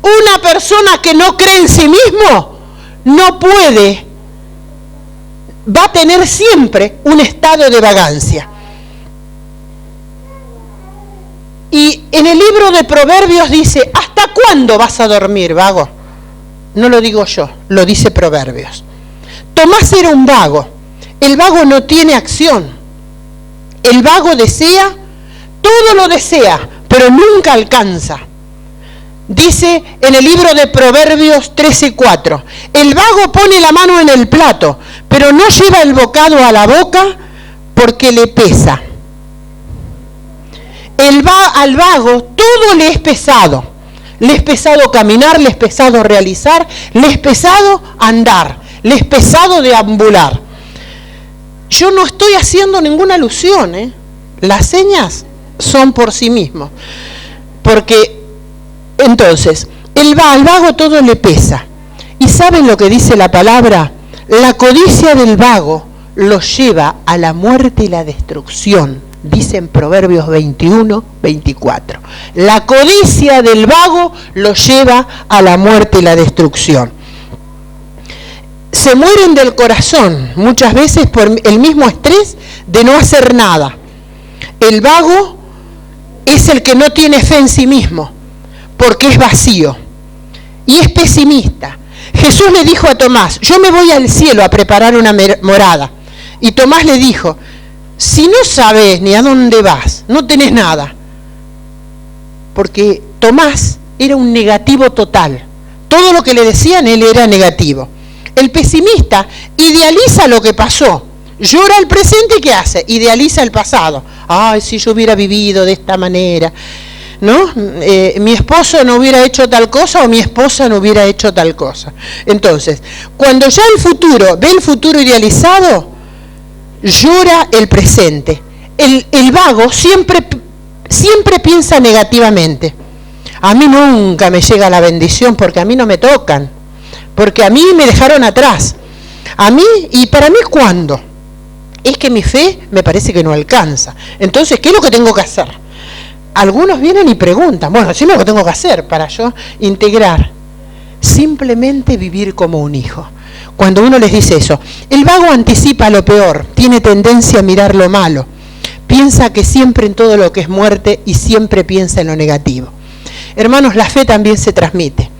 Una persona que no cree en sí mismo no puede, va a tener siempre un estado de vagancia. Y en el libro de Proverbios dice, ¿hasta cuándo vas a dormir, vago? No lo digo yo, lo dice Proverbios. Tomás era un vago. El vago no tiene acción. El vago desea, todo lo desea, pero nunca alcanza. Dice en el libro de Proverbios 13:4, el vago pone la mano en el plato, pero no lleva el bocado a la boca porque le pesa. Al vago todo le es pesado. Le es pesado caminar, le es pesado realizar, le es pesado andar, le es pesado deambular. Yo no estoy haciendo ninguna alusión, Las señas son por sí mismos. Porque entonces, al vago todo le pesa. ¿Y saben lo que dice la palabra? La codicia del vago lo lleva a la muerte y la destrucción. Dice en Proverbios 21:24. La codicia del vago lo lleva a la muerte y la destrucción. Se mueren del corazón muchas veces por el mismo estrés de no hacer nada. El vago es el que no tiene fe en sí mismo, porque es vacío y es pesimista. Jesús le dijo a Tomás, yo me voy al cielo a preparar una morada. Y Tomás le dijo, si no sabes ni a dónde vas, no tenés nada. Porque Tomás era un negativo total. Todo lo que le decían, él era negativo. El pesimista idealiza lo que pasó. Llora el presente y ¿qué hace? Idealiza el pasado. Ay, si yo hubiera vivido de esta manera, ¿no? Mi esposo no hubiera hecho tal cosa o mi esposa no hubiera hecho tal cosa. Entonces, cuando ya ve el futuro idealizado, llora el presente. El vago siempre piensa negativamente. A mí nunca me llega la bendición porque a mí no me tocan, porque a mí me dejaron atrás. A mí, ¿y para mí cuándo? Es que mi fe me parece que no alcanza. Entonces, ¿qué es lo que tengo que hacer? Algunos vienen y preguntan, bueno, ¿sí es lo que tengo que hacer para yo integrar? Simplemente vivir como un hijo. Cuando uno les dice eso, el vago anticipa lo peor, tiene tendencia a mirar lo malo, piensa que siempre en todo lo que es muerte y siempre piensa en lo negativo. Hermanos, la fe también se transmite.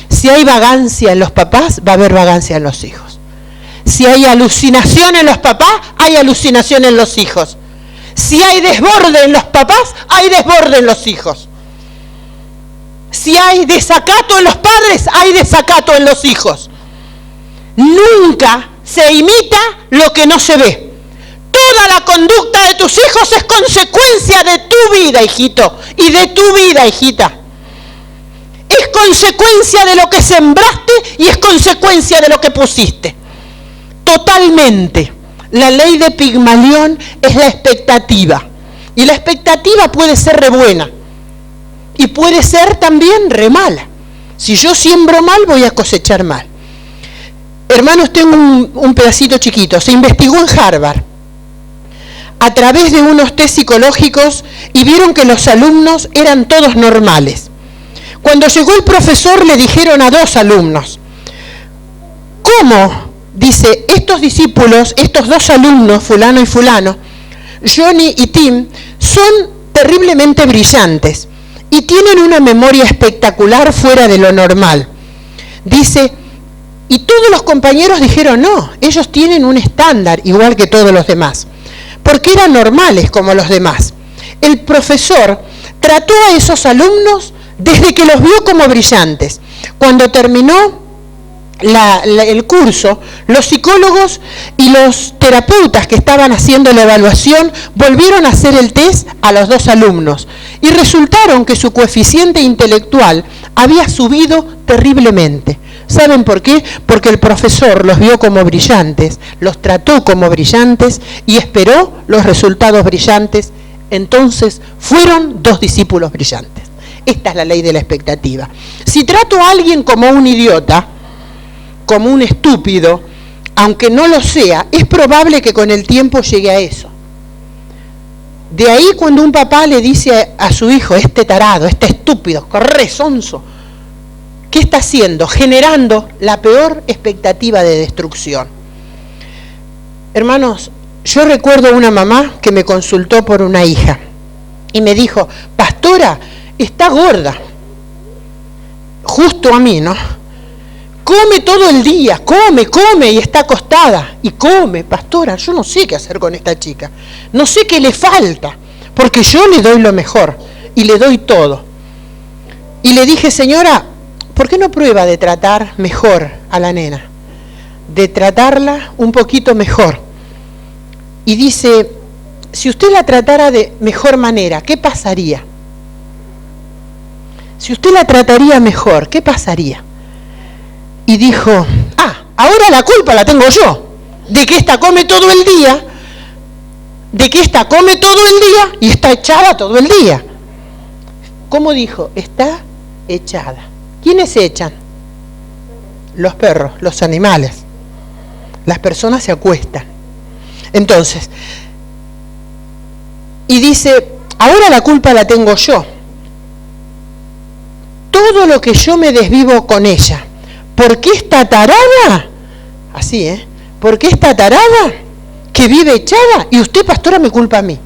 Si hay vagancia en los papás, va a haber vagancia en los hijos. Si hay alucinación en los papás, hay alucinación en los hijos. Si hay desborde en los papás, hay desborde en los hijos. Si hay desacato en los padres, hay desacato en los hijos. Nunca se imita lo que no se ve. Toda la conducta de tus hijos es consecuencia de tu vida, hijito, y de tu vida, hijita. Es consecuencia de lo que sembraste y es consecuencia de lo que pusiste. Totalmente. La ley de Pigmalión es la expectativa. Y la expectativa puede ser re buena. Y puede ser también re mala. Si yo siembro mal, voy a cosechar mal. Hermanos, tengo un pedacito chiquito. Se investigó en Harvard a través de unos test psicológicos y vieron que los alumnos eran todos normales. Cuando llegó el profesor le dijeron a 2 alumnos, ¿cómo? Dice, estos discípulos, estos 2 alumnos, fulano y fulano, Johnny y Tim, son terriblemente brillantes y tienen una memoria espectacular fuera de lo normal. Dice, y todos los compañeros dijeron, no, ellos tienen un estándar igual que todos los demás, porque eran normales como los demás. El profesor trató a esos alumnos desde que los vio como brillantes. Cuando terminó el curso, los psicólogos y los terapeutas que estaban haciendo la evaluación volvieron a hacer el test a los 2 alumnos y resultaron que su coeficiente intelectual había subido terriblemente. ¿Saben por qué? Porque el profesor los vio como brillantes, los trató como brillantes y esperó los resultados brillantes. Entonces fueron 2 discípulos brillantes. Esta es la ley de la expectativa. Si trato a alguien como un idiota, como un estúpido, aunque no lo sea, es probable que con el tiempo llegue a eso. De ahí cuando un papá le dice a su hijo, este tarado, este estúpido, corre, sonso, ¿qué está haciendo? Generando la peor expectativa de destrucción. Hermanos, yo recuerdo una mamá que me consultó por una hija y me dijo, pastora, está gorda. Justo a mí, ¿no? Come todo el día, come y está acostada. Y come, pastora, yo no sé qué hacer con esta chica. No sé qué le falta, porque yo le doy lo mejor y le doy todo. Y le dije, señora, ¿por qué no prueba de tratar mejor a la nena? De tratarla un poquito mejor. Y dice, si usted la tratara de mejor manera, ¿qué pasaría? Si usted la trataría mejor, ¿qué pasaría? Y dijo, ahora la culpa la tengo yo, de que esta come todo el día, y está echada todo el día. ¿Cómo dijo? Está echada. ¿Quiénes se echan? Los perros, los animales. Las personas se acuestan. Entonces, y dice, ahora la culpa la tengo yo. Todo lo que yo me desvivo con ella. ¿Por qué esta tarada? Así, ¿por qué esta tarada que vive echada? Y usted, pastora, me culpa a mí.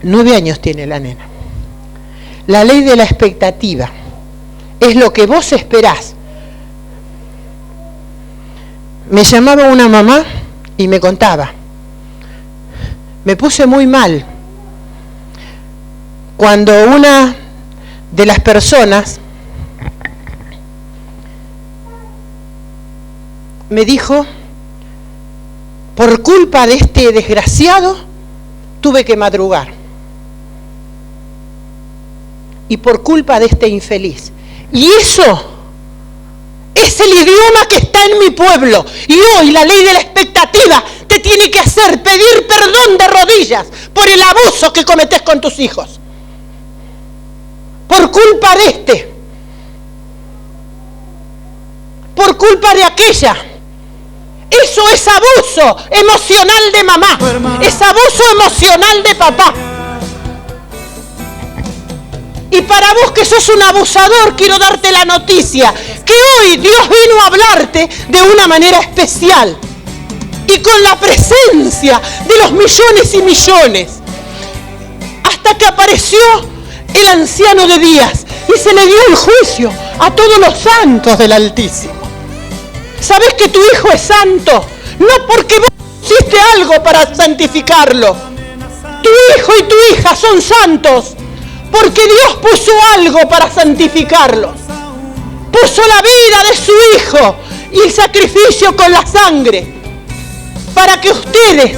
9 años tiene la nena. La ley de la expectativa es lo que vos esperás. Me llamaba una mamá y me contaba. Me puse muy mal cuando una de las personas me dijo, por culpa de este desgraciado tuve que madrugar y por culpa de este infeliz. Y eso es el idioma que está en mi pueblo. Y hoy la ley de la expectativa te tiene que hacer pedir perdón de rodillas por el abuso que cometés con tus hijos. Por culpa de este, por culpa de aquella. Eso es abuso emocional de mamá, es abuso emocional de papá. Y para vos que sos un abusador, quiero darte la noticia que hoy Dios vino a hablarte de una manera especial y con la presencia de los millones y millones. Hasta hasta que apareció el anciano de días y se le dio el juicio a todos los santos del Altísimo. ¿Sabes que tu hijo es santo? No porque vos hiciste algo para santificarlo. Tu hijo y tu hija son santos porque Dios puso algo para santificarlos. Puso la vida de su hijo y el sacrificio con la sangre para que ustedes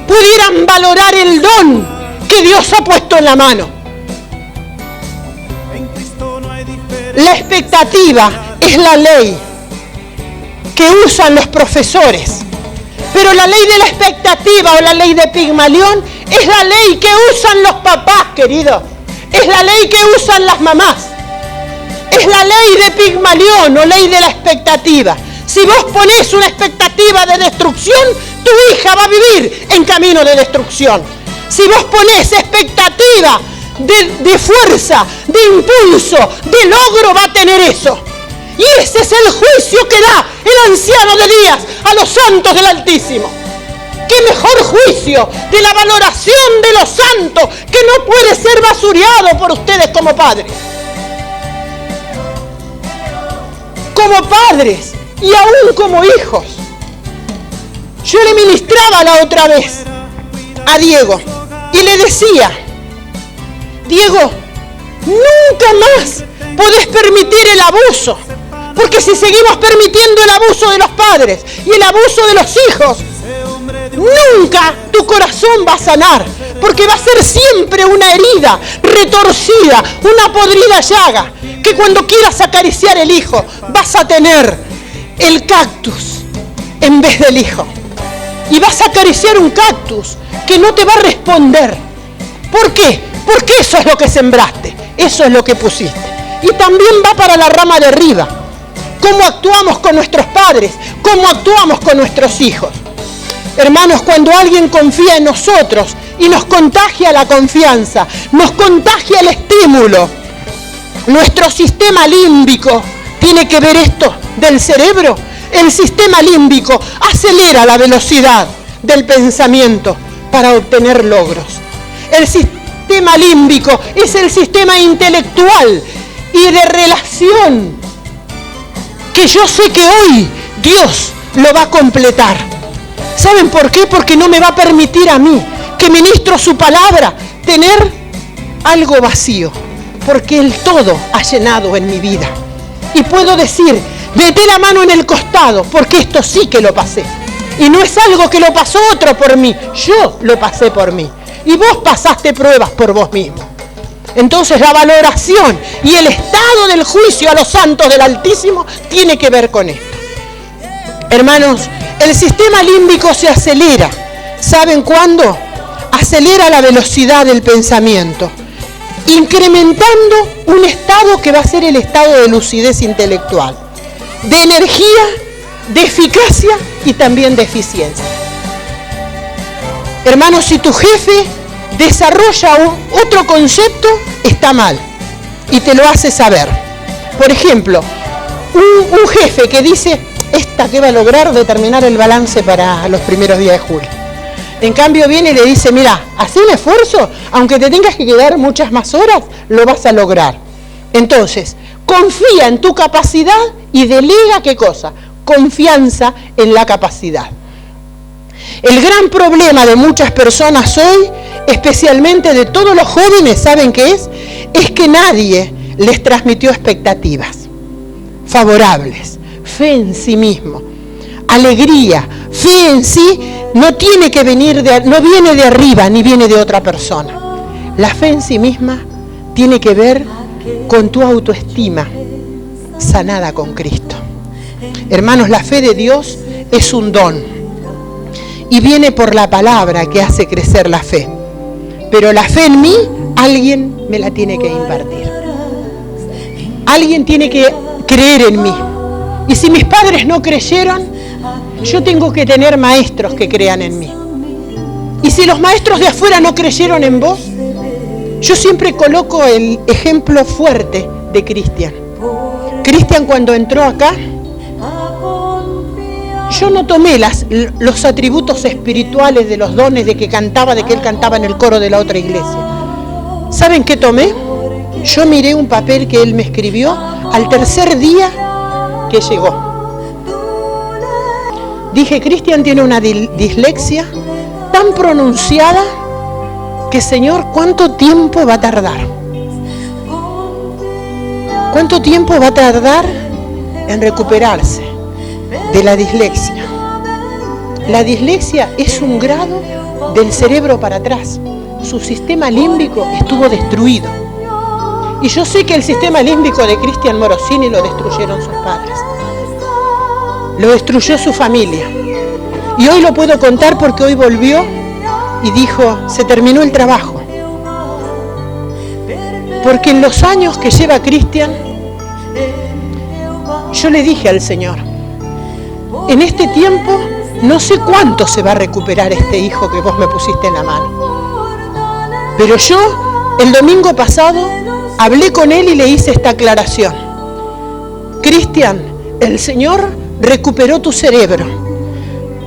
pudieran valorar el don que Dios ha puesto en la mano. La expectativa es la ley que usan los profesores, pero la ley de la expectativa o la ley de Pigmalión es la ley que usan los papás, queridos. Es la ley que usan las mamás. Es la ley de Pigmalión o ley de la expectativa. Si vos ponés una expectativa de destrucción, tu hija va a vivir en camino de destrucción. Si vos ponés expectativa de fuerza, de impulso, de logro, va a tener eso. Y ese es el juicio que da el anciano de días a los santos del Altísimo. ¡Qué mejor juicio de la valoración de los santos que no puede ser basureado por ustedes como padres! Como padres y aún como hijos. Yo le ministraba la otra vez a Diego y le decía: Diego, nunca más podés permitir el abuso, porque si seguimos permitiendo el abuso de los padres y el abuso de los hijos, nunca tu corazón va a sanar, porque va a ser siempre una herida retorcida, una podrida llaga, que cuando quieras acariciar el hijo vas a tener el cactus en vez del hijo. Y vas a acariciar un cactus que no te va a responder. ¿Por qué? Porque eso es lo que sembraste, eso es lo que pusiste. Y también va para la rama de arriba. ¿Cómo actuamos con nuestros padres? ¿Cómo actuamos con nuestros hijos? Hermanos, cuando alguien confía en nosotros y nos contagia la confianza, nos contagia el estímulo, nuestro sistema límbico, ¿tiene que ver esto del cerebro? El sistema límbico acelera la velocidad del pensamiento para obtener logros. El sistema límbico es el sistema intelectual y de relación que yo sé que hoy Dios lo va a completar. ¿Saben por qué? Porque no me va a permitir a mí, que ministro su palabra, tener algo vacío, porque el todo ha llenado en mi vida. Y puedo decir: metí la mano en el costado, porque esto sí que lo pasé. Y no es algo que lo pasó otro por mí, yo lo pasé por mí. Y vos pasaste pruebas por vos mismo. Entonces la valoración y el estado del juicio a los santos del Altísimo tiene que ver con esto. Hermanos, el sistema límbico se acelera. ¿Saben cuándo? Acelera la velocidad del pensamiento, incrementando un estado que va a ser el estado de lucidez intelectual, de energía, de eficacia y también de eficiencia. Hermanos, si tu jefe desarrolla otro concepto, está mal y te lo hace saber. Por ejemplo, un jefe que dice: esta que va a lograr determinar el balance para los primeros días de julio. En cambio viene y le dice: mira, haz un esfuerzo, aunque te tengas que quedar muchas más horas, lo vas a lograr. Entonces, confía en tu capacidad y delega, ¿qué cosa? Confianza en la capacidad. El gran problema de muchas personas hoy, especialmente de todos los jóvenes, ¿saben qué es? Es que nadie les transmitió expectativas favorables, fe en sí mismo, alegría. Fe en sí no tiene que venir no viene de arriba ni viene de otra persona. La fe en sí misma tiene que ver con tu autoestima sanada con Cristo. Hermanos, la fe de Dios es un don y viene por la palabra que hace crecer la fe. Pero la fe en mí, alguien me la tiene que impartir. Alguien tiene que creer en mí. Y si mis padres no creyeron, yo tengo que tener maestros que crean en mí. Y si los maestros de afuera no creyeron en vos, yo siempre coloco el ejemplo fuerte de Cristian. Cristian, cuando entró acá, yo no tomé los atributos espirituales de los dones de que él cantaba en el coro de la otra iglesia. ¿Saben qué tomé? Yo miré un papel que él me escribió al tercer día que llegó. Dije, Cristian tiene una dislexia tan pronunciada que, Señor, ¿cuánto tiempo va a tardar? ¿Cuánto tiempo va a tardar en recuperarse de la dislexia? La dislexia es un grado del cerebro para atrás. Su sistema límbico estuvo destruido. Y yo sé que el sistema límbico de Cristian Morosini lo destruyeron sus padres. Lo destruyó su familia. Y hoy lo puedo contar porque hoy volvió y dijo, se terminó el trabajo. Porque en los años que lleva Cristian, yo le dije al Señor, en este tiempo no sé cuánto se va a recuperar este hijo que vos me pusiste en la mano. Pero yo, el domingo pasado, hablé con él y le hice esta aclaración. Cristian, el Señor recuperó tu cerebro.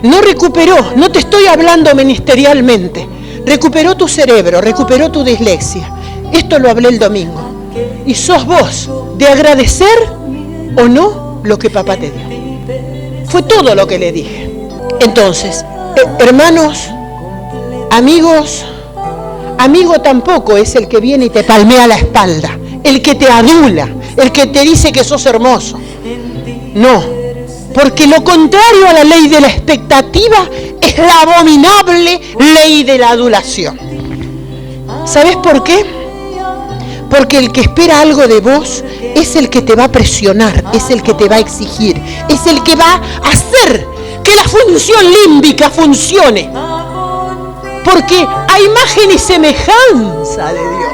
No recuperó, no te estoy hablando ministerialmente. Recuperó tu cerebro, recuperó tu dislexia. Esto lo hablé el domingo. Y sos vos de agradecer o no lo que papá te dio. Fue todo lo que le dije. Entonces, hermanos, amigos, amigo tampoco es el que viene y te palmea la espalda, el que te adula, el que te dice que sos hermoso. No, porque lo contrario a la ley de la expectativa es la abominable ley de la adulación. ¿Sabes por qué? Porque el que espera algo de vos es el que te va a presionar, es el que te va a exigir, es el que va a hacer que la función límbica funcione. Porque a imagen y semejanza de Dios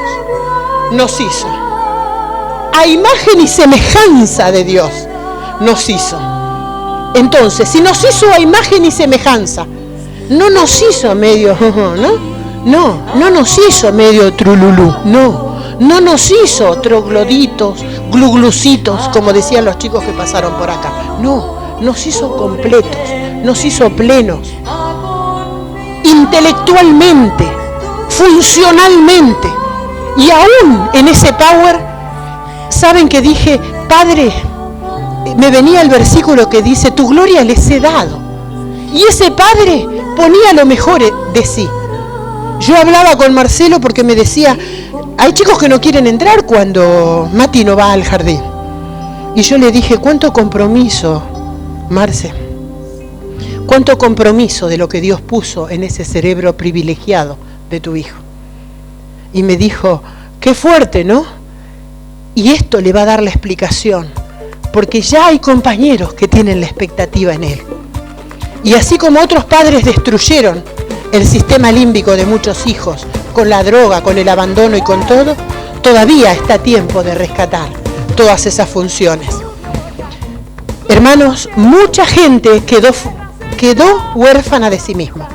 nos hizo. A imagen y semejanza de Dios nos hizo. Entonces, si nos hizo a imagen y semejanza, no nos hizo medio, no nos hizo medio trululú, no nos hizo trogloditos, gluglucitos, como decían los chicos que pasaron por acá. No, nos hizo completos, nos hizo plenos, intelectualmente, funcionalmente. Y aún en ese power, ¿saben que dije? Padre, me venía el versículo que dice, tu gloria les he dado. Y ese Padre ponía lo mejor de sí. Yo hablaba con Marcelo porque me decía, hay chicos que no quieren entrar cuando Mati no va al jardín. Y yo le dije, ¿cuánto compromiso, Marce? ¿Cuánto compromiso de lo que Dios puso en ese cerebro privilegiado de tu hijo? Y me dijo, qué fuerte, ¿no? Y esto le va a dar la explicación, porque ya hay compañeros que tienen la expectativa en él. Y así como otros padres destruyeron el sistema límbico de muchos hijos con la droga, con el abandono y con todo, todavía está a tiempo de rescatar todas esas funciones. Hermanos, mucha gente quedó huérfana de sí misma.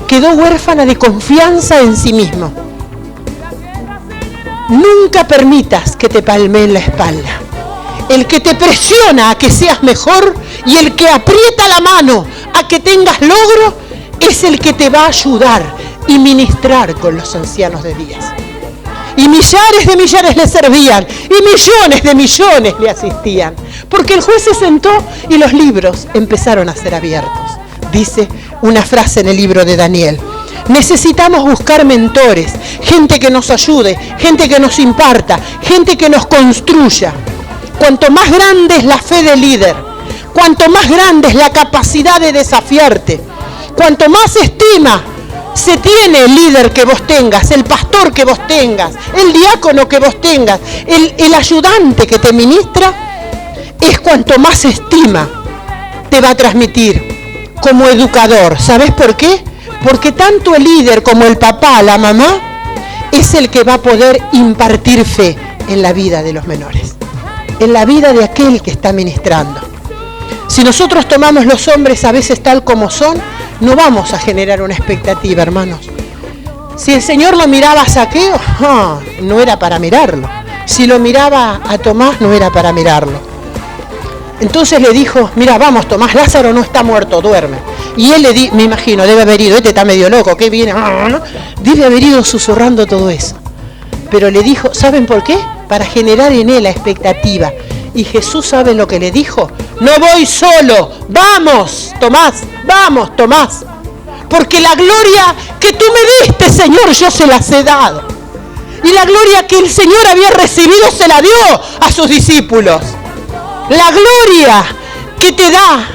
Quedó huérfana de confianza en sí mismo. Nunca permitas que te palmeen la espalda. El que te presiona a que seas mejor y el que aprieta la mano a que tengas logro es el que te va a ayudar y ministrar con los ancianos de días. Y millares de millares le servían y millones de millones le asistían. Porque el juez se sentó y los libros empezaron a ser abiertos. Dice una frase en el libro de Daniel. Necesitamos buscar mentores, gente que nos ayude, gente que nos imparta, gente que nos construya. Cuanto más grande es la fe del líder, cuanto más grande es la capacidad de desafiarte, cuanto más estima se tiene el líder que vos tengas, el pastor que vos tengas, el diácono que vos tengas, el ayudante que te ministra, es cuanto más estima te va a transmitir como educador. ¿Sabés por qué? Porque tanto el líder como el papá, la mamá, es el que va a poder impartir fe en la vida de los menores, en la vida de aquel que está ministrando. Si nosotros tomamos los hombres a veces tal como son, no vamos a generar una expectativa, hermanos. Si el Señor lo miraba a Zaqueo, no era para mirarlo. Si lo miraba a Tomás, no era para mirarlo. Entonces le dijo, mira, vamos Tomás, Lázaro no está muerto, duerme. Y él me imagino, debe haber ido, este está medio loco, ¿qué viene? Debe haber ido susurrando todo eso. Pero le dijo, ¿saben por qué? Para generar en él la expectativa. Y Jesús, ¿sabe lo que le dijo? No voy solo, vamos Tomás. Porque la gloria que tú me diste, Señor, yo se las he dado. Y la gloria que el Señor había recibido se la dio a sus discípulos. La gloria que te da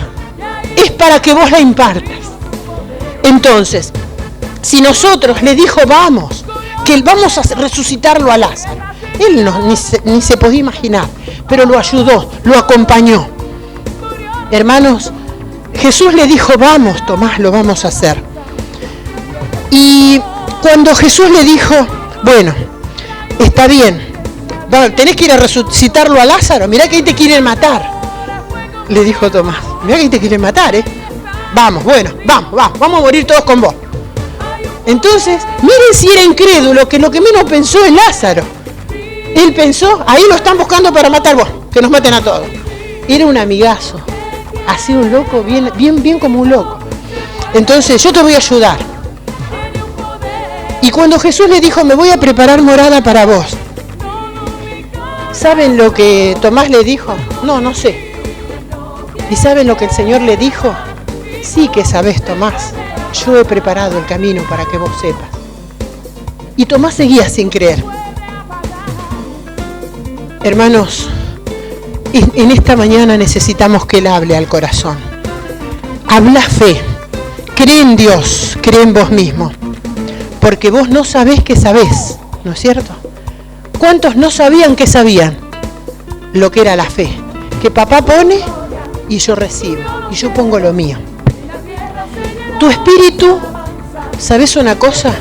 es para que vos la impartas. Entonces, si nosotros le dijo vamos a resucitarlo a Lázaro, él ni se podía imaginar, pero lo ayudó, lo acompañó. Hermanos, Jesús le dijo vamos Tomás, lo vamos a hacer. Y cuando Jesús le dijo, bueno, está bien, tenés que ir a resucitarlo a Lázaro, mirá que ahí te quieren matar, le dijo Tomás, mirá que ahí te quieren matar, vamos a morir todos con vos. Entonces, miren si era incrédulo, que lo que menos pensó es Lázaro. Él pensó, ahí lo están buscando para matar vos, que nos maten a todos. Era un amigazo, así un loco, bien como un loco. Entonces, yo te voy a ayudar. Y cuando Jesús le dijo, me voy a preparar morada para vos, ¿saben lo que Tomás le dijo? No sé. ¿Y saben lo que el Señor le dijo? Sí que sabés, Tomás, yo he preparado el camino para que vos sepas. Y Tomás seguía sin creer. Hermanos, en esta mañana necesitamos que Él hable al corazón. Habla fe, cree en Dios, cree en vos mismo. Porque vos no sabés que sabés, ¿no es cierto? ¿Cuántos no sabían que sabían lo que era la fe? Que papá pone y yo recibo, y yo pongo lo mío. Tu espíritu, ¿sabés una cosa?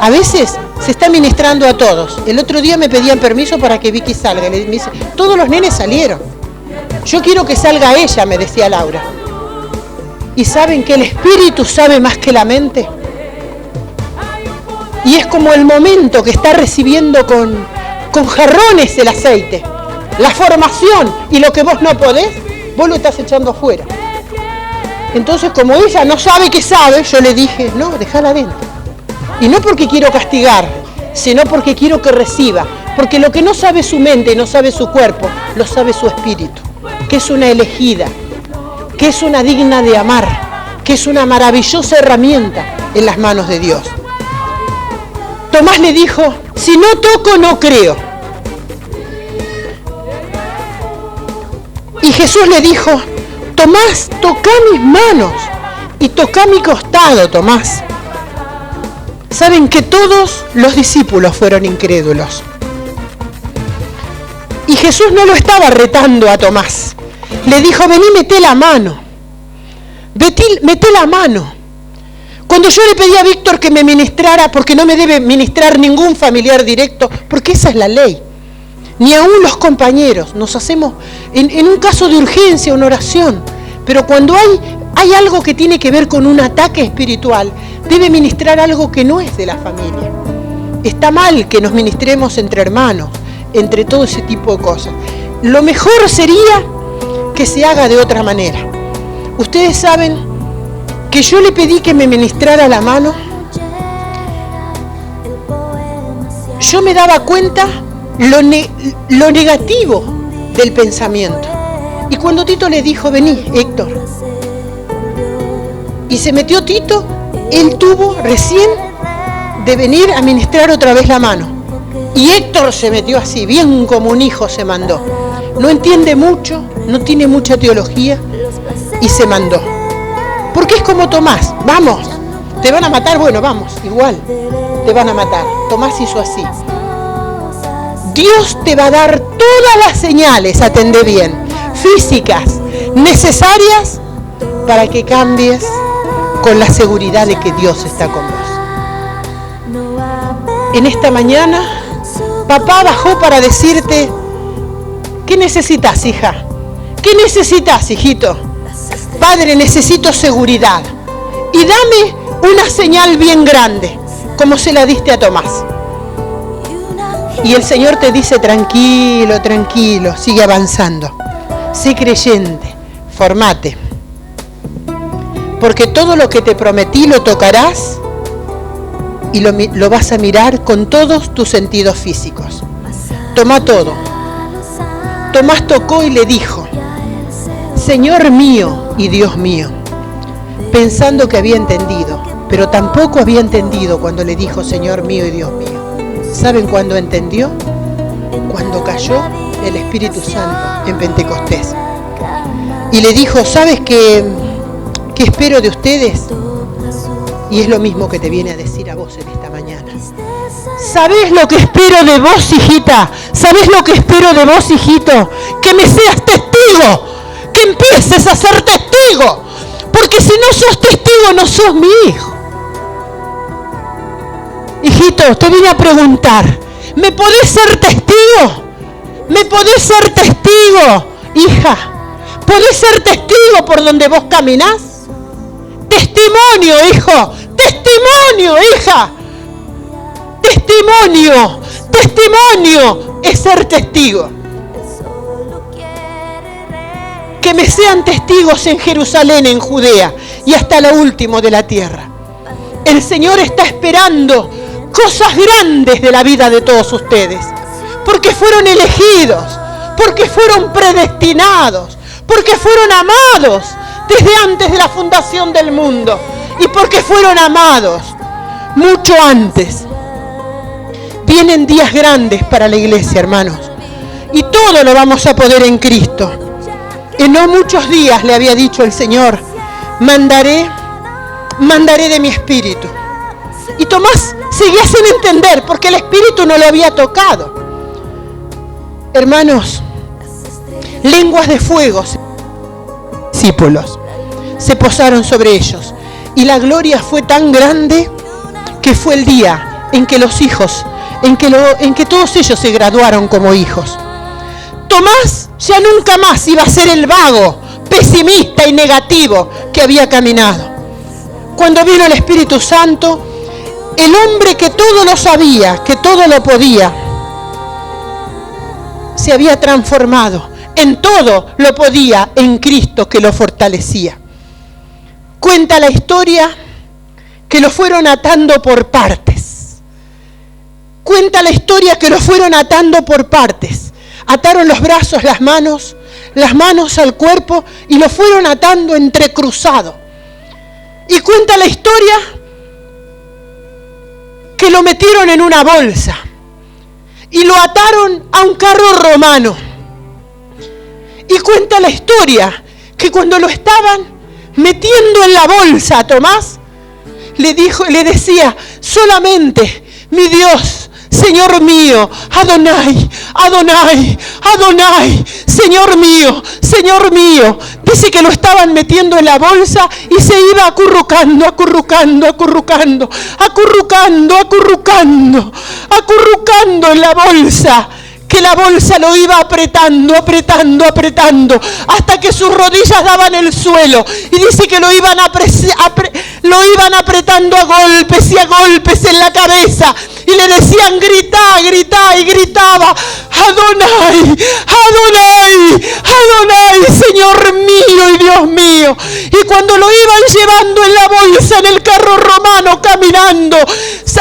A veces se está ministrando a todos. El otro día me pedían permiso para que Vicky salga. Me dice, todos los nenes salieron. Yo quiero que salga ella, me decía Laura. ¿Y saben que el espíritu sabe más que la mente? Y es como el momento que está recibiendo con jarrones el aceite. La formación y lo que vos no podés, vos lo estás echando afuera. Entonces, como ella no sabe que sabe, yo le dije, no, déjala adentro. Y no porque quiero castigar, sino porque quiero que reciba. Porque lo que no sabe su mente, no sabe su cuerpo, lo sabe su espíritu. Que es una elegida, que es una digna de amar, que es una maravillosa herramienta en las manos de Dios. Tomás le dijo, si no toco, no creo. Y Jesús le dijo, Tomás, toca mis manos y toca mi costado, Tomás. Saben que todos los discípulos fueron incrédulos. Y Jesús no lo estaba retando a Tomás. Le dijo, vení, meté la mano. Meté la mano. Cuando yo le pedí a Víctor que me ministrara, porque no me debe ministrar ningún familiar directo, porque esa es la ley. Ni aún los compañeros, nos hacemos, en un caso de urgencia, una oración. Pero cuando hay algo que tiene que ver con un ataque espiritual, debe ministrar algo que no es de la familia. Está mal que nos ministremos entre hermanos, entre todo ese tipo de cosas. Lo mejor sería que se haga de otra manera. Ustedes saben que yo le pedí que me ministrara la mano. Yo me daba cuenta lo negativo del pensamiento. Y cuando Tito le dijo, vení, Héctor, y se metió Tito, él tuvo recién de venir a ministrar otra vez la mano. Y Héctor se metió así, bien como un hijo se mandó. No entiende mucho, no tiene mucha teología, y se mandó. Porque es como Tomás, vamos, te van a matar, bueno, vamos, igual, te van a matar. Tomás hizo así. Dios te va a dar todas las señales, atendé bien, físicas, necesarias para que cambies con la seguridad de que Dios está con vos. En esta mañana, papá bajó para decirte, ¿qué necesitas, hija? ¿Qué necesitas, hijito? Padre, necesito seguridad. Y dame una señal bien grande, como se la diste a Tomás. Y el Señor te dice, tranquilo, tranquilo, sigue avanzando. sé creyente, formate. Porque todo lo que te prometí lo tocarás y lo vas a mirar con todos tus sentidos físicos. Tomá todo. Tomás tocó y le dijo, Señor mío y Dios mío, pensando que había entendido, pero tampoco había entendido cuando le dijo Señor mío y Dios mío. ¿Saben cuándo entendió? Cuando cayó el Espíritu Santo en Pentecostés. Y le dijo, ¿sabes qué espero de ustedes? Y es lo mismo que te viene a decir a vos en esta mañana. ¿Sabés lo que espero de vos, hijita? ¿Sabés lo que espero de vos, hijito? Que me seas testigo, que empieces a ser testigo, porque si no sos testigo no sos mi hijo. Hijito, te vine a preguntar, ¿me podés ser testigo? ¿Me podés ser testigo, hija? ¿Podés ser testigo por donde vos caminás? Testimonio, hijo, testimonio, hija. Testimonio, testimonio es ser testigo. Que me sean testigos en Jerusalén, en Judea y hasta lo último de la tierra. El Señor está esperando cosas grandes de la vida de todos ustedes, porque fueron elegidos, porque fueron predestinados, porque fueron amados desde antes de la fundación del mundo y porque fueron amados mucho antes. Vienen días grandes para la iglesia, hermanos, y todo lo vamos a poder en Cristo. En no muchos días, le había dicho el Señor, mandaré de mi espíritu. Y Tomás seguía sin entender porque el espíritu no lo había tocado. Hermanos, lenguas de fuego, discípulos, se posaron sobre ellos. Y la gloria fue tan grande que fue el día en que los hijos, en que todos ellos se graduaron como hijos. Tomás ya nunca más iba a ser el vago, pesimista y negativo que había caminado. Cuando vino el Espíritu Santo, el hombre que todo lo sabía, que todo lo podía, se había transformado. En todo lo podía en Cristo que lo fortalecía. Cuenta la historia que lo fueron atando por partes. Cuenta la historia que lo fueron atando por partes. Ataron los brazos, las manos al cuerpo y lo fueron atando entrecruzado. Y cuenta la historia que lo metieron en una bolsa y lo ataron a un carro romano. Y cuenta la historia que cuando lo estaban metiendo en la bolsa a Tomás, le decía, solamente mi Dios, Señor mío, Adonai, Adonai, Adonai, Señor mío, Señor mío. Dice que lo estaban metiendo en la bolsa y se iba acurrucando, acurrucando, acurrucando, acurrucando, acurrucando, acurrucando en la bolsa. Que la bolsa lo iba apretando, apretando, apretando, hasta que sus rodillas daban el suelo. Y dice que lo iban apretando a golpes y a golpes en la cabeza. Y le decían, grita, grita, y gritaba, Adonai, Adonai, Adonai, Señor mío y Dios mío. Y cuando lo iban llevando en la bolsa, en el carro romano, caminando,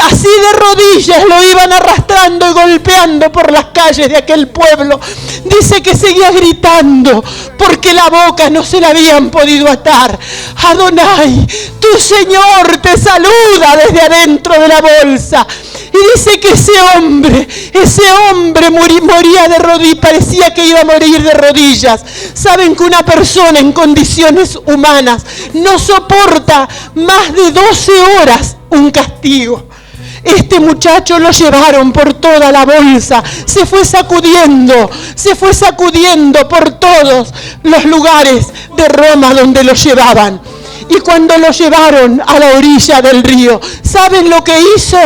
así de rodillas, lo iban arrastrando y golpeando por las calles de aquel pueblo. Dice que seguía gritando, porque la boca no se la habían podido atar. Adonai, tu Señor te saluda desde adentro de la bolsa. Y dice que ese hombre moría de rodillas, parecía que iba a morir de rodillas. Saben que una persona en condiciones humanas no soporta más de 12 horas un castigo. Este muchacho lo llevaron por toda la bolsa, se fue sacudiendo por todos los lugares de Roma donde lo llevaban. Y cuando lo llevaron a la orilla del río, ¿saben lo que hizo?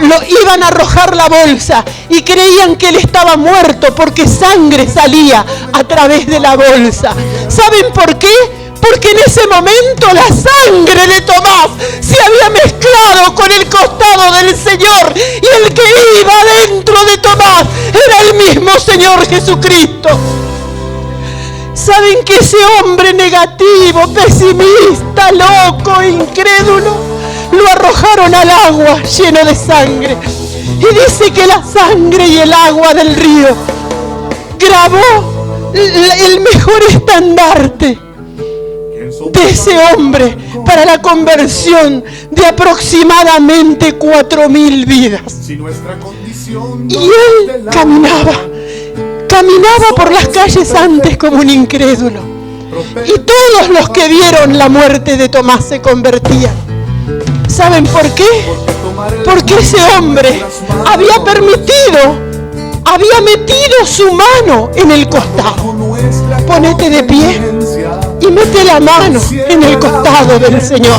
Lo iban a arrojar la bolsa y creían que él estaba muerto porque sangre salía a través de la bolsa. ¿Saben por qué? Porque en ese momento la sangre de Tomás se había mezclado con el costado del Señor y el que iba dentro de Tomás era el mismo Señor Jesucristo. Saben que ese hombre negativo, pesimista, loco, incrédulo, lo arrojaron al agua lleno de sangre. Y dice que la sangre y el agua del río grabó el mejor estandarte de ese hombre para la conversión de aproximadamente 4.000 vidas. Y él caminaba por las calles antes como un incrédulo. Y todos los que vieron la muerte de Tomás se convertían. ¿Saben por qué? Porque ese hombre había metido su mano en el costado. Ponete de pie y mete la mano en el costado del Señor.